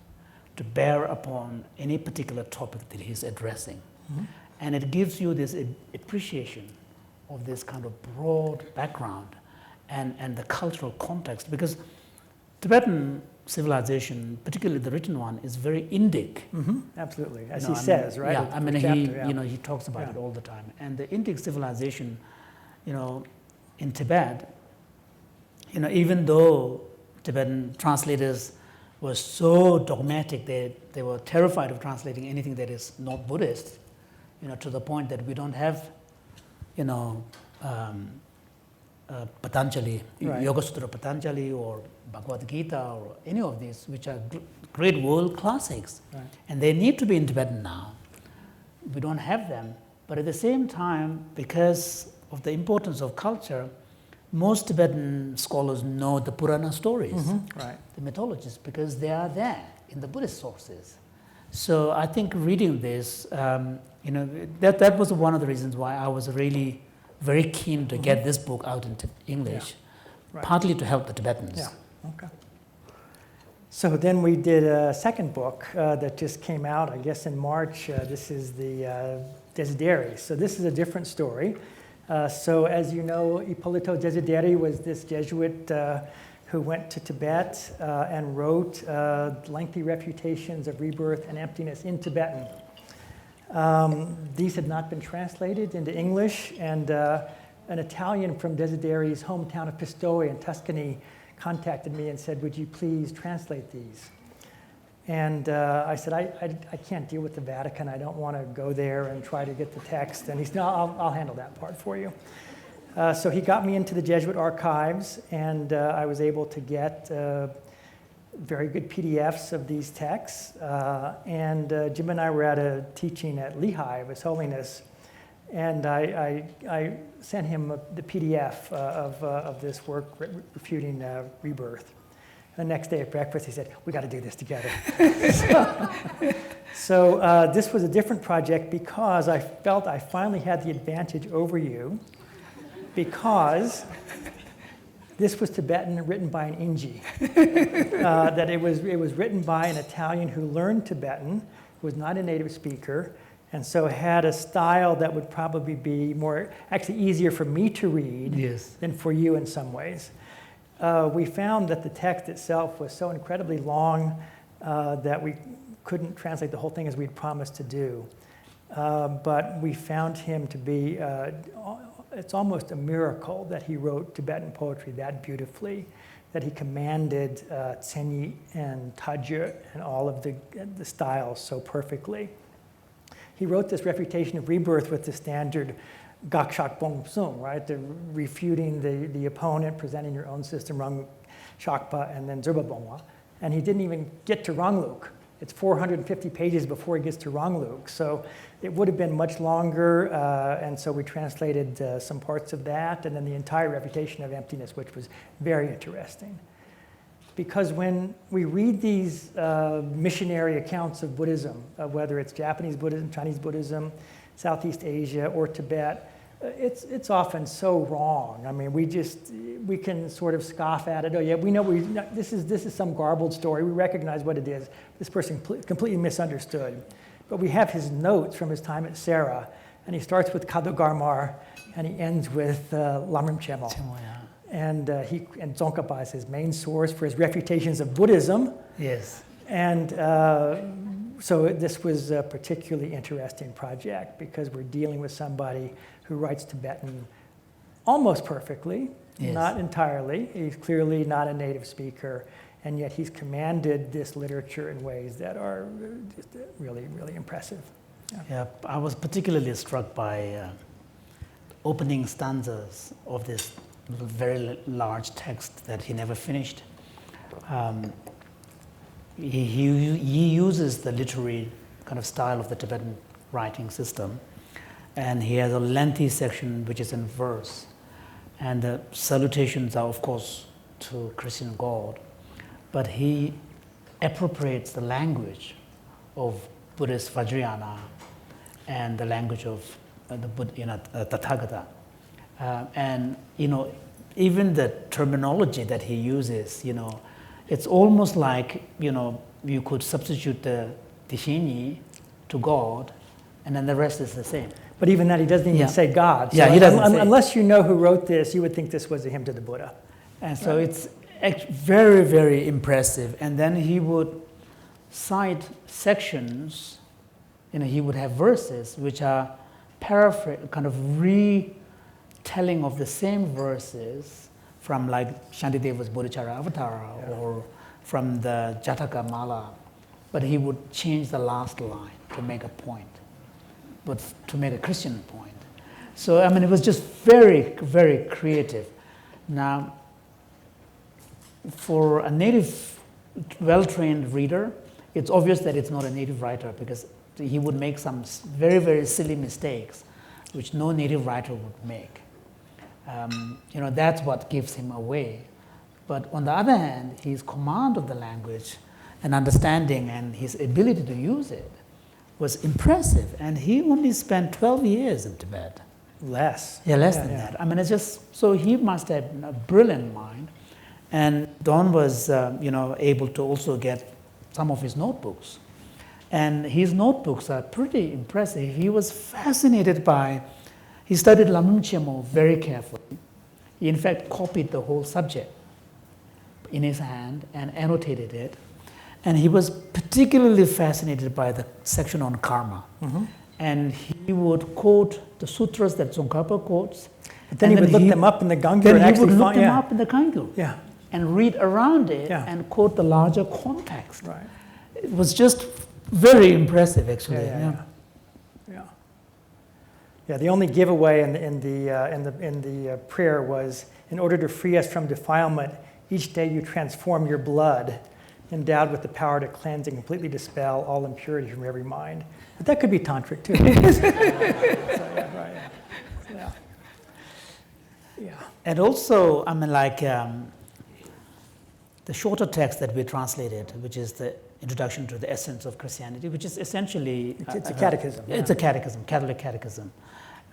to bear upon any particular topic that he's addressing. And it gives you this appreciation of this kind of broad background and the cultural context, because Tibetan civilization, particularly the written one, is very Indic. Absolutely, as he says, right? Yeah, I mean, Chapter, he talks about it all the time. And the Indic civilization, in Tibet, even though Tibetan translators were so dogmatic, they were terrified of translating anything that is not Buddhist, to the point that we don't have, Patanjali, Yoga Sutra Patanjali or Bhagavad Gita or any of these, which are great world classics. Right. And they need to be in Tibetan now. We don't have them. But at the same time, because of the importance of culture, most Tibetan scholars know the Purana stories, the mythologies, because they are there in the Buddhist sources. So I think reading this, that was one of the reasons why I was really very keen to get this book out into English, partly to help the Tibetans. Yeah, okay. So then we did a second book that just came out, I guess, in March. This is the Desideri. So this is a different story. So as you know, Ippolito Desideri was this Jesuit who went to Tibet and wrote lengthy refutations of rebirth and emptiness in Tibetan. These had not been translated into English, and an Italian from Desideri's hometown of Pistoia in Tuscany contacted me and said, would you please translate these? And I said, I can't deal with the Vatican. I don't want to go there and try to get the text. And he said, no, I'll handle that part for you. So he got me into the Jesuit archives, and I was able to get very good PDFs of these texts. And Jim and I were at a teaching at Lehigh of His Holiness, and I sent him the PDF of this work refuting rebirth. The next day at breakfast, he said, we got to do this together. So this was a different project because I felt I finally had the advantage over you, because this was Tibetan written by an Inji. That it was written by an Italian who learned Tibetan, who was not a native speaker, and so had a style that would probably be actually easier for me to read than for you in some ways. We found that the text itself was so incredibly long that we couldn't translate the whole thing as we'd promised to do. But we found him to be, it's almost a miracle that he wrote Tibetan poetry that beautifully, that he commanded Tsenyi and Tadje and all of the styles so perfectly. He wrote this refutation of rebirth with the standard Gakshak Bong Sum, right? The refuting the opponent, presenting your own system, Rang Shakpa, and then Zerba Bongwa. And he didn't even get to Rangluk. It's 450 pages before he gets to Rangluk. So it would have been much longer, and so we translated some parts of that, and then the entire refutation of emptiness, which was very interesting. Because when we read these missionary accounts of Buddhism, whether it's Japanese Buddhism, Chinese Buddhism, Southeast Asia, or Tibet, it's often so wrong. I mean, we can sort of scoff at it. Oh yeah, we know this is some garbled story. We recognize what it is. This person completely misunderstood. But we have his notes from his time at Sarah, and he starts with Kadogarmar, and he ends with Lamrim Chemo. And Tsongkhapa is his main source for his refutations of Buddhism. Yes. And so this was a particularly interesting project because we're dealing with somebody who writes Tibetan almost perfectly, not entirely. He's clearly not a native speaker, and yet he's commanded this literature in ways that are just really, really impressive. Yeah, I was particularly struck by opening stanzas of this very large text that he never finished. He uses the literary kind of style of the Tibetan writing system, and he has a lengthy section which is in verse, and the salutations are of course to Christian God, but he appropriates the language of Buddhist Vajrayana and the language of the Tathagata. And even the terminology that he uses, it's almost like you could substitute the Dishini to God, and then the rest is the same. But even that, he doesn't even say God. So Yeah, he doesn't say. Unless you know who wrote this, you would think this was a hymn to the Buddha. And so it's very, very impressive. And then he would cite sections, he would have verses which are kind of retelling of the same verses from like Shantideva's Bodhicharya Avatara or from the Jataka Mala. But he would change the last line to make a point, but to make a Christian point. So, it was just very, very creative. Now, for a native, well-trained reader, it's obvious that it's not a native writer because he would make some very, very silly mistakes which no native writer would make. That's what gives him away. But on the other hand, his command of the language and understanding and his ability to use it was impressive. And he only spent 12 years in Tibet. Less. Yeah, less than that. It's just, so he must have a brilliant mind. And Don was, able to also get some of his notebooks. And his notebooks are pretty impressive. He was fascinated he studied Lamrim Chemo very carefully. He, in fact, copied the whole subject in his hand and annotated it. And he was particularly fascinated by the section on karma. Mm-hmm. And he would quote the sutras that Tsongkhapa quotes. But then he would look them up in the Gangyur. Then he would look them up in the Gangyur. Yeah. And read around it and quote the larger context. Right. It was just very impressive, actually. Yeah, the only giveaway in the prayer was, in order to free us from defilement, each day you transform your blood, endowed with the power to cleanse and completely dispel all impurity from every mind. But that could be tantric too. And also, the shorter text that we translated, which is the Introduction to the Essence of Christianity, which is essentially... It's a catechism. It's a catechism, Catholic catechism.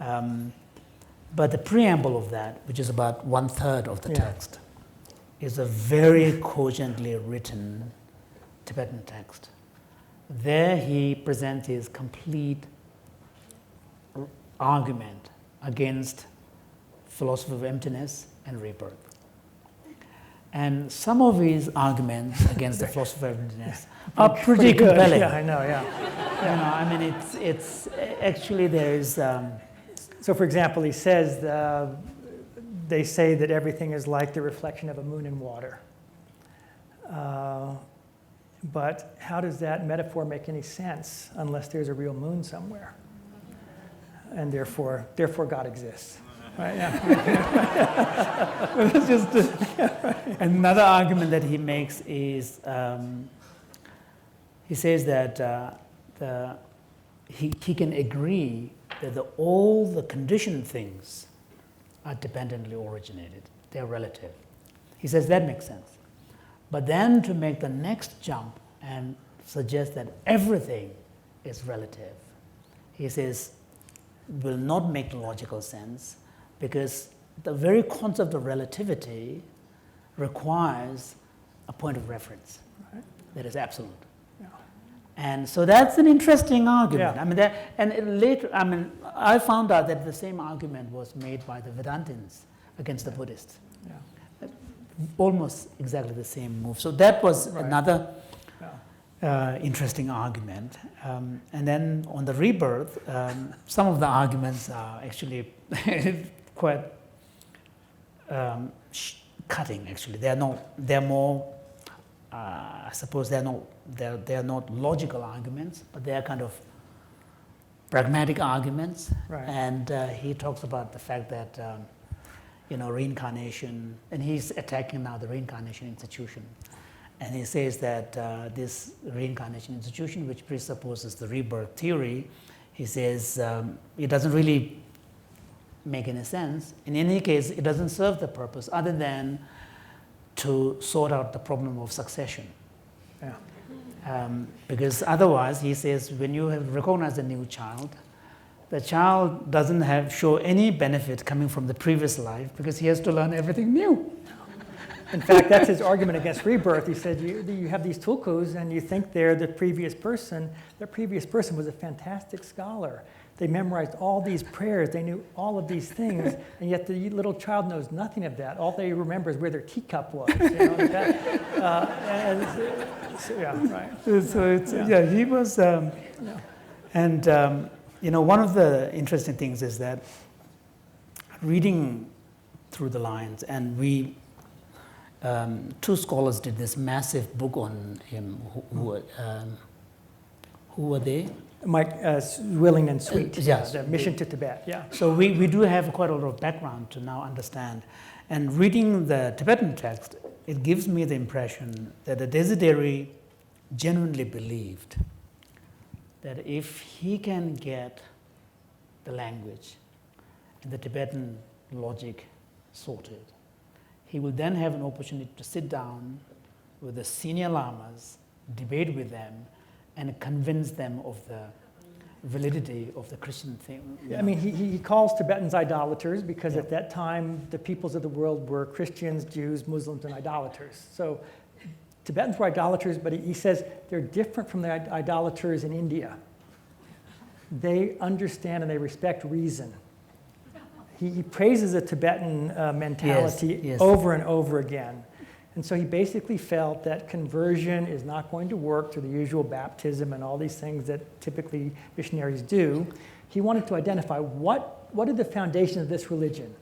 But the preamble of that, which is about 1/3 of the text, is a very cogently written Tibetan text. There he presents his complete argument against philosophy of emptiness and rebirth. And some of his arguments against the philosophy of emptiness are pretty compelling. Yeah, I know, yeah. It's actually there is... So, for example, he says, they say that everything is like the reflection of a moon in water. But how does that metaphor make any sense unless there's a real moon somewhere? And therefore God exists. Right, It's just another argument that he makes is he says that he can agree that all the conditioned things are dependently originated. They're relative. He says that makes sense. But then to make the next jump and suggest that everything is relative, he says, will not make logical sense, because the very concept of relativity requires a point of reference that is absolute. Yeah. And so that's an interesting argument. Yeah. I found out that the same argument was made by the Vedantins against the Buddhists. Yeah. Almost exactly the same move. So that was another interesting argument. And then on the rebirth, some of the arguments are actually quite cutting. Actually, they're more. I suppose they're not logical arguments, but they are kind of pragmatic arguments. Right. And he talks about the fact that reincarnation, and he's attacking now the reincarnation institution. And he says that this reincarnation institution, which presupposes the rebirth theory, he says it doesn't really make any sense. In any case, it doesn't serve the purpose other than to sort out the problem of succession. Yeah. Because otherwise, he says, when you have recognized a new child, the child doesn't show any benefit coming from the previous life because he has to learn everything new. In fact, that's his argument against rebirth. He said, you have these tulkus and you think they're the previous person. The previous person was a fantastic scholar. They memorized all these prayers. They knew all of these things, and yet the little child knows nothing of that. All they remember is where their teacup was. He was, and one of the interesting things is that reading through the lines, and we, two scholars did this massive book on him. Who were they? Mike Willing and Sweet, yes. The Mission to Tibet, yeah. So we do have quite a lot of background to now understand. And reading the Tibetan text, it gives me the impression that the Desideri genuinely believed that if he can get the language and the Tibetan logic sorted, he will then have an opportunity to sit down with the senior lamas, debate with them, and convince them of the validity of the Christian thing. I mean, he calls Tibetans idolaters because at that time, the peoples of the world were Christians, Jews, Muslims, and idolaters. So Tibetans were idolaters, but he says they're different from the idolaters in India. They understand and they respect reason. He praises the Tibetan mentality over and over again. And so he basically felt that conversion is not going to work through the usual baptism and all these things that typically missionaries do. He wanted to identify what are the foundations of this religion?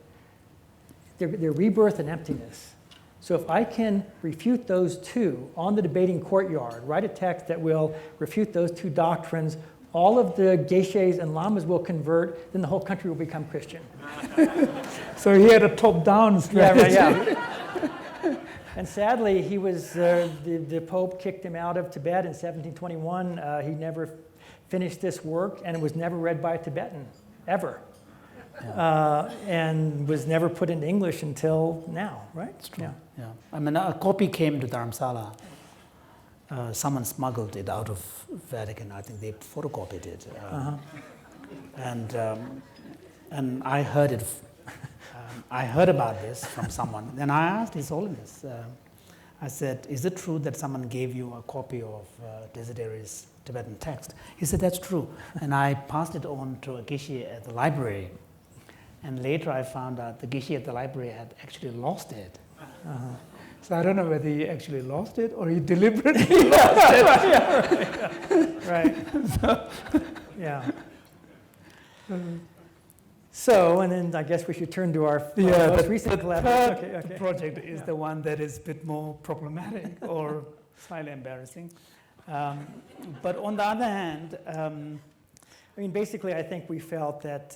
Their rebirth and emptiness. So if I can refute those two on the debating courtyard, write a text that will refute those two doctrines, all of the Geshes and Lamas will convert, then the whole country will become Christian. So he had a top-down strategy. Yeah. And sadly, he was the Pope kicked him out of Tibet in 1721. He never finished this work, and it was never read by a Tibetan, ever. And was never put into English until now, right? It's true. Yeah. I mean, a copy came to Dharamsala. Someone smuggled it out of Vatican. I think they photocopied it. And I heard it. I heard about this from someone. Then I asked His Holiness. I said, "Is it true that someone gave you a copy of Desideri's Tibetan text?" He said, "That's true." And I passed it on to a Geshe at the library. And later I found out the Geshe at the library had actually lost it. So I don't know whether he actually lost it or he deliberately lost it. Right. Yeah. So, and then I guess we should turn to our most recent collaboration. The project is the one that is a bit more problematic or slightly embarrassing. But on the other hand, I mean, basically, I think we felt that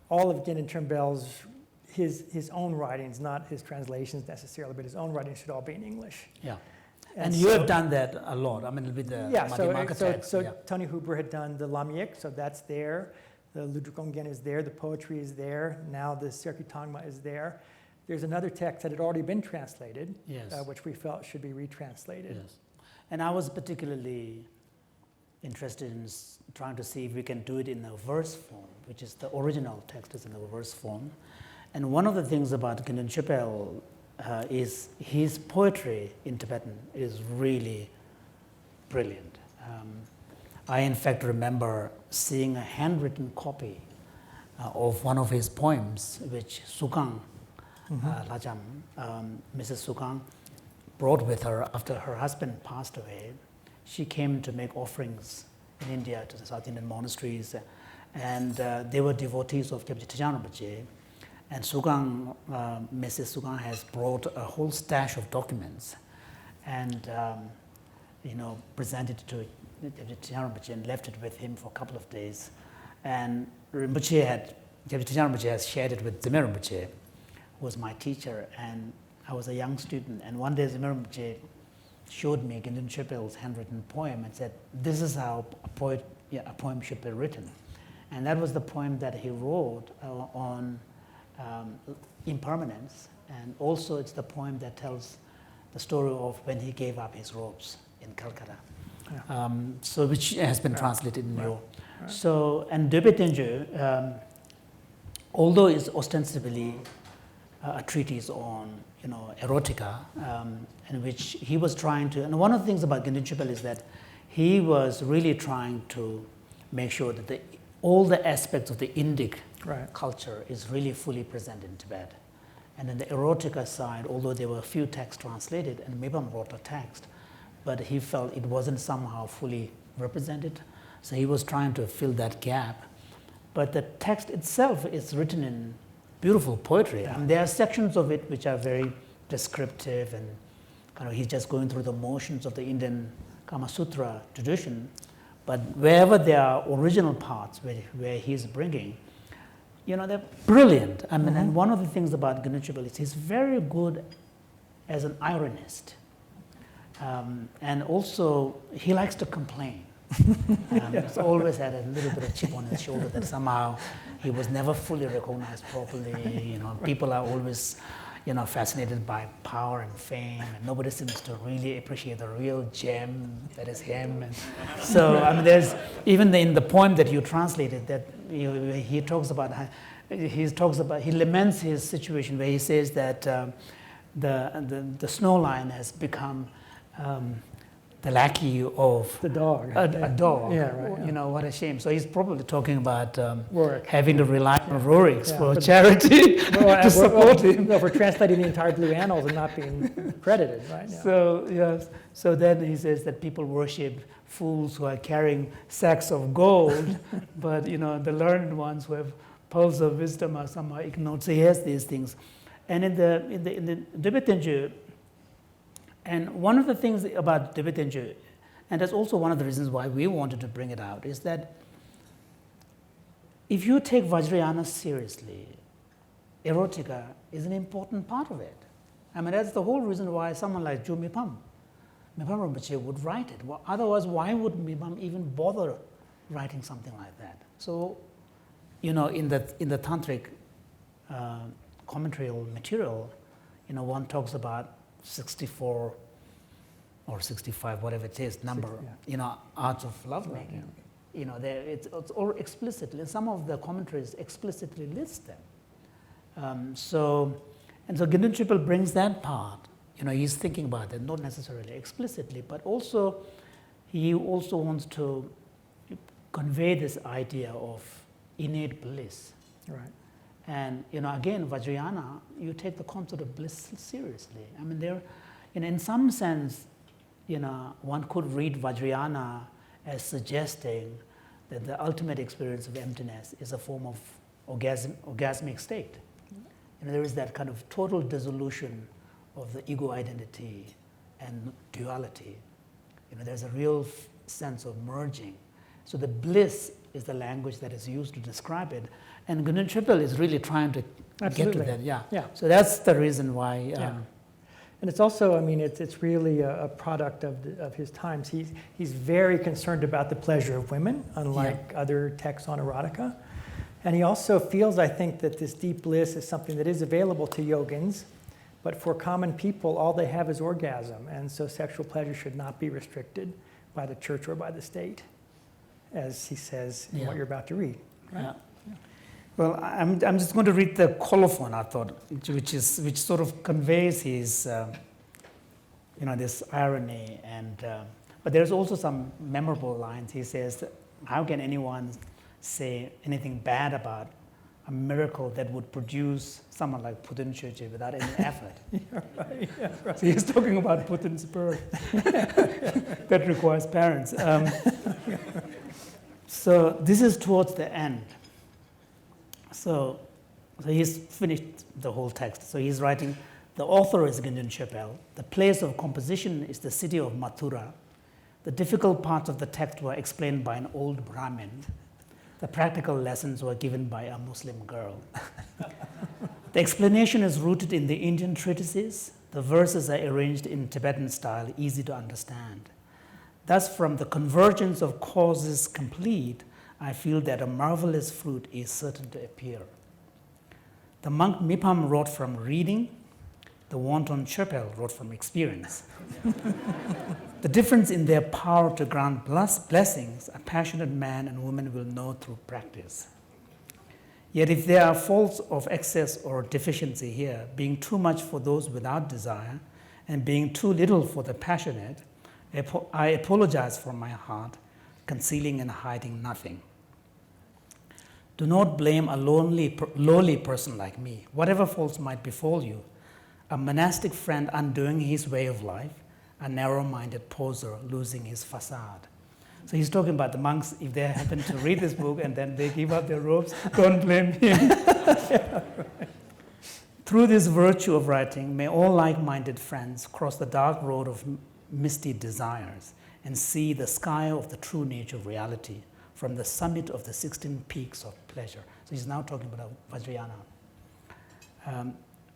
all of Gendün Chöpel's his own writings, not his translations necessarily, but his own writings should all be in English. Yeah. And you have done that a lot. I mean, with the Madhyamaka text. So Tony Huber had done the Lamyik, so that's there. The Ludwigungen is there. The poetry is there. Now the Serki Tangma is there. There's another text that had already been translated, which we felt should be retranslated. Yes. And I was particularly interested in trying to see if we can do it in a verse form, which is the original text is in a verse form. And one of the things about Gendün Chöpel is his poetry in Tibetan is really brilliant. I, in fact, remember seeing a handwritten copy of one of his poems, which Sukang Lajam, Mrs. Sukang, brought with her after her husband passed away. She came to make offerings in India to the South Indian monasteries, and they were devotees of Gyabje Tejano Rinpoche. And Sukang, Mrs. Sukang has brought a whole stash of documents and presented it to Gyabje Tejano Rinpoche and left it with him for a couple of days. And Gyabje Tejano Rinpoche has shared it with Dzemir Rinpoche, who was my teacher, and I was a young student. And one day Dzemir Rinpoche showed me Gendün Chöpel's handwritten poem and said, "This is how a poem should be written." And that was the poem that he wrote on impermanence, and also it's the poem that tells the story of when he gave up his robes in Calcutta. So which has been translated in your. So, and Döbe Tenjo, although it's ostensibly a treatise on Erotica, in which he was trying to, and one of the things about Gendün Chöpel is that he was really trying to make sure that all the aspects of the Indic culture is really fully present in Tibet. And in the Erotica side, although there were a few texts translated, and Mipam wrote a text, but he felt it wasn't somehow fully represented, so he was trying to fill that gap. But the text itself is written in beautiful poetry. Yeah. There are sections of it which are very descriptive, and kind of he's just going through the motions of the Indian Kama Sutra tradition. But wherever there are original parts where he's bringing, they're brilliant. I mean, and one of the things about Gendün Chöpel is he's very good as an ironist. And also, he likes to complain. He's always had a little bit of chip on his shoulder that somehow he was never fully recognized properly. People are always, fascinated by power and fame, and nobody seems to really appreciate the real gem that is him. And so, there's even in the poem that you translated that he laments his situation where he says that the snow lion has become the lackey of The dog. a dog. Yeah, right, yeah. What a shame. So he's probably talking about Work. having to rely on Rorix Yeah, for but- charity to support him. No, for translating the entire Blue Annals and not being credited, right? Yeah. So yes. So then he says that people worship fools who are carrying sacks of gold, but the learned ones who have pearls of wisdom are somehow ignored. So he has these things, and in the Tibetan. And one of the things about Tibetan, and that's also one of the reasons why we wanted to bring it out, is that if you take Vajrayana seriously, Erotica is an important part of it. That's the whole reason why someone like Ju Mipam Rinpoche would write it. Well, otherwise, why would Mipam even bother writing something like that? So, in the tantric commentary or material, one talks about 64 or 65, whatever it is, number, arts of lovemaking. It's all explicitly, some of the commentaries explicitly list them. So Gendün Chöpel brings that part. He's thinking about it, not necessarily explicitly, but also he also wants to convey this idea of innate bliss. Right. And again, Vajrayana, you take the concept of bliss seriously. In some sense, one could read Vajrayana as suggesting that the ultimate experience of emptiness is a form of orgasmic state. There is that kind of total dissolution of the ego identity and duality. There's a real sense of merging. So the bliss is the language that is used to describe it. And Gendün Chöpel is really trying to Absolutely. get to that. Yeah. Yeah. So that's the reason why. Yeah. And it's also, it's really a product of his times. He's very concerned about the pleasure of women, unlike other texts on erotica. And he also feels, I think, that this deep bliss is something that is available to yogins, but for common people, all they have is orgasm. And so sexual pleasure should not be restricted by the church or by the state, as he says in what you're about to read. Right? Yeah. Well, I'm just going to read the colophon, I thought, which sort of conveys his, this irony, and but there's also some memorable lines. He says, "How can anyone say anything bad about a miracle that would produce someone like Thupten Jinpa without any effort?" Right. So he's talking about Thupten's birth that requires parents. So this is towards the end. So he's finished the whole text. So he's writing, the author is Gendün Chöpel. The place of composition is the city of Mathura. The difficult parts of the text were explained by an old Brahmin. The practical lessons were given by a Muslim girl. The explanation is rooted in the Indian treatises. The verses are arranged in Tibetan style, easy to understand. Thus, from the convergence of causes complete, I feel that a marvelous fruit is certain to appear. The monk Mipam wrote from reading, the wanton Chopel wrote from experience. The difference in their power to grant blessings, a passionate man and woman will know through practice. Yet if there are faults of excess or deficiency here, being too much for those without desire and being too little for the passionate, I apologize from my heart, concealing and hiding nothing. Do not blame a lowly person like me. Whatever faults might befall you, a monastic friend undoing his way of life, a narrow-minded poser losing his facade. So he's talking about the monks, if they happen to read this book and then they give up their robes, don't blame him. Through this virtue of writing, may all like-minded friends cross the dark road of misty desires and see the sky of the true nature of reality from the summit of the 16 peaks of pleasure. So he's now talking about Vajrayana.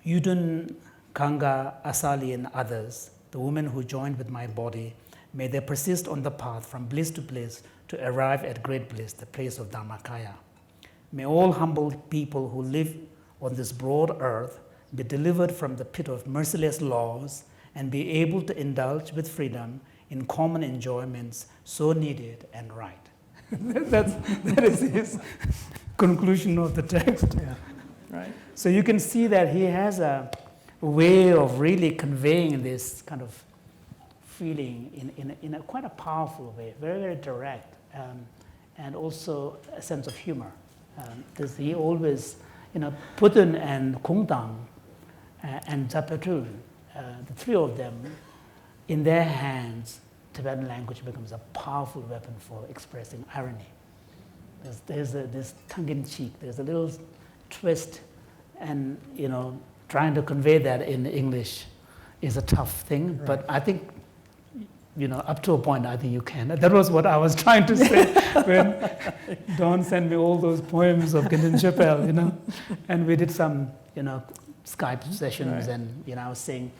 Gendün, Kanga, Asali, and others, the women who joined with my body, may they persist on the path from bliss to bliss to arrive at great bliss, the place of Dharmakaya. May all humble people who live on this broad earth be delivered from the pit of merciless laws and be able to indulge with freedom in common enjoyments so needed and right. that is his conclusion of the text. Yeah. Right. So you can see that he has a way of really conveying this kind of feeling in a quite a powerful way, very, very direct, and also a sense of humor. Because he always, Thupten and Kungtang and Zapatun, the three of them, in their hands, Tibetan language becomes a powerful weapon for expressing irony. There's this tongue-in-cheek, there's a little twist, and trying to convey that in English is a tough thing, right. But I think, up to a point, I think you can. That was what I was trying to say when Don sent me all those poems of Gendün Chöpel, and we did some, Skype sessions, right. And, I was saying,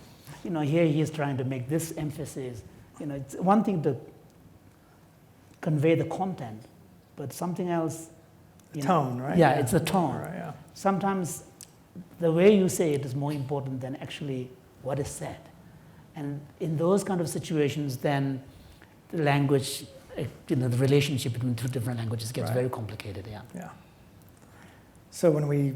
here he is trying to make this emphasis. It's one thing to convey the content, but something else. Tone, right? Yeah, it's a tone. Right, yeah. Sometimes the way you say it is more important than actually what is said. And in those kind of situations, then the language, the relationship between two different languages gets right. very complicated, yeah. Yeah. So when we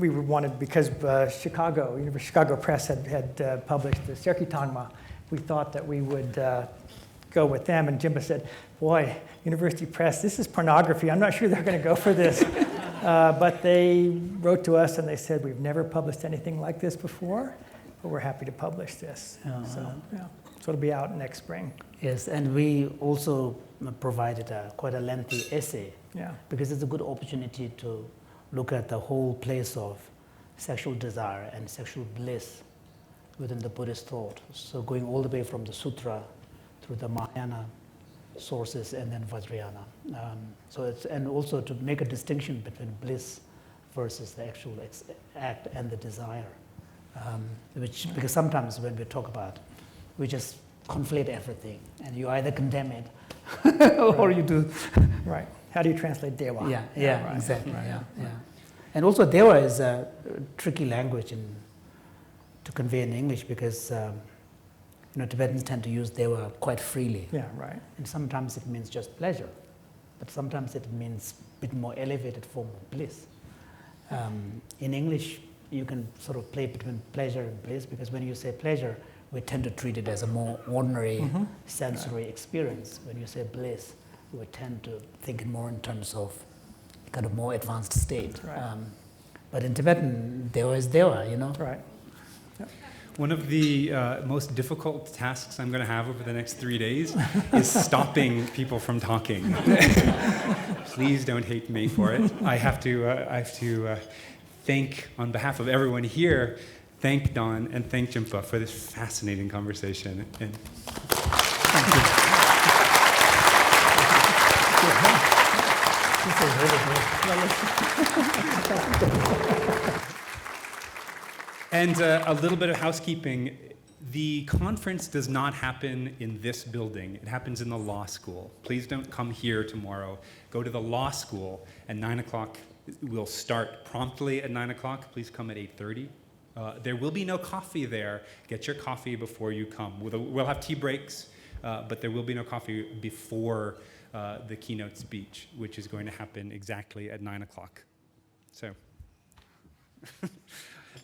wanted, because University of Chicago Press had published the Serki Tangma, we thought that we would go with them, and Jinpa said, boy, University Press, this is pornography. I'm not sure they're going to go for this. But they wrote to us and they said, we've never published anything like this before, but we're happy to publish this. So it'll be out next spring. Yes, and we also provided quite a lengthy essay, because it's a good opportunity to look at the whole place of sexual desire and sexual bliss within the Buddhist thought. So going all the way from the Sutra through the Mahayana sources and then Vajrayana. And also to make a distinction between bliss versus the actual act and the desire. Because sometimes when we talk about, we just conflate everything, and you either condemn it or you do. Right. How do you translate dewa? Yeah, right. Exactly. Right. Yeah. And also dewa is a tricky language to convey in English because Tibetans tend to use dewa quite freely. Yeah, right. And sometimes it means just pleasure, but sometimes it means a bit more elevated form of bliss. In English, you can sort of play between pleasure and bliss, because when you say pleasure, we tend to treat it as a more ordinary sensory experience. When you say bliss, we tend to think more in terms of kind of more advanced state. Right. But in Tibetan, dewa is dewa, Right. Yep. One of the most difficult tasks I'm going to have over the next 3 days is stopping people from talking. Please don't hate me for it. I have to thank, on behalf of everyone here, thank Don and thank Jinpa for this fascinating conversation. And thank you. This is really good. And a little bit of housekeeping. The conference does not happen in this building. It happens in the law school. Please don't come here tomorrow. Go to the law school at 9 o'clock. We'll start promptly at 9 o'clock. Please come at 8:30. There will be no coffee there. Get your coffee before you come. We'll have tea breaks, but there will be no coffee before the keynote speech, which is going to happen exactly at 9 o'clock. So,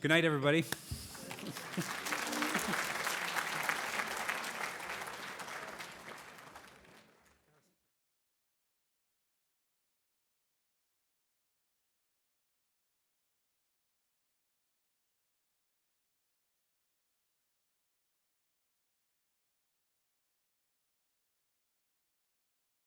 good night, everybody.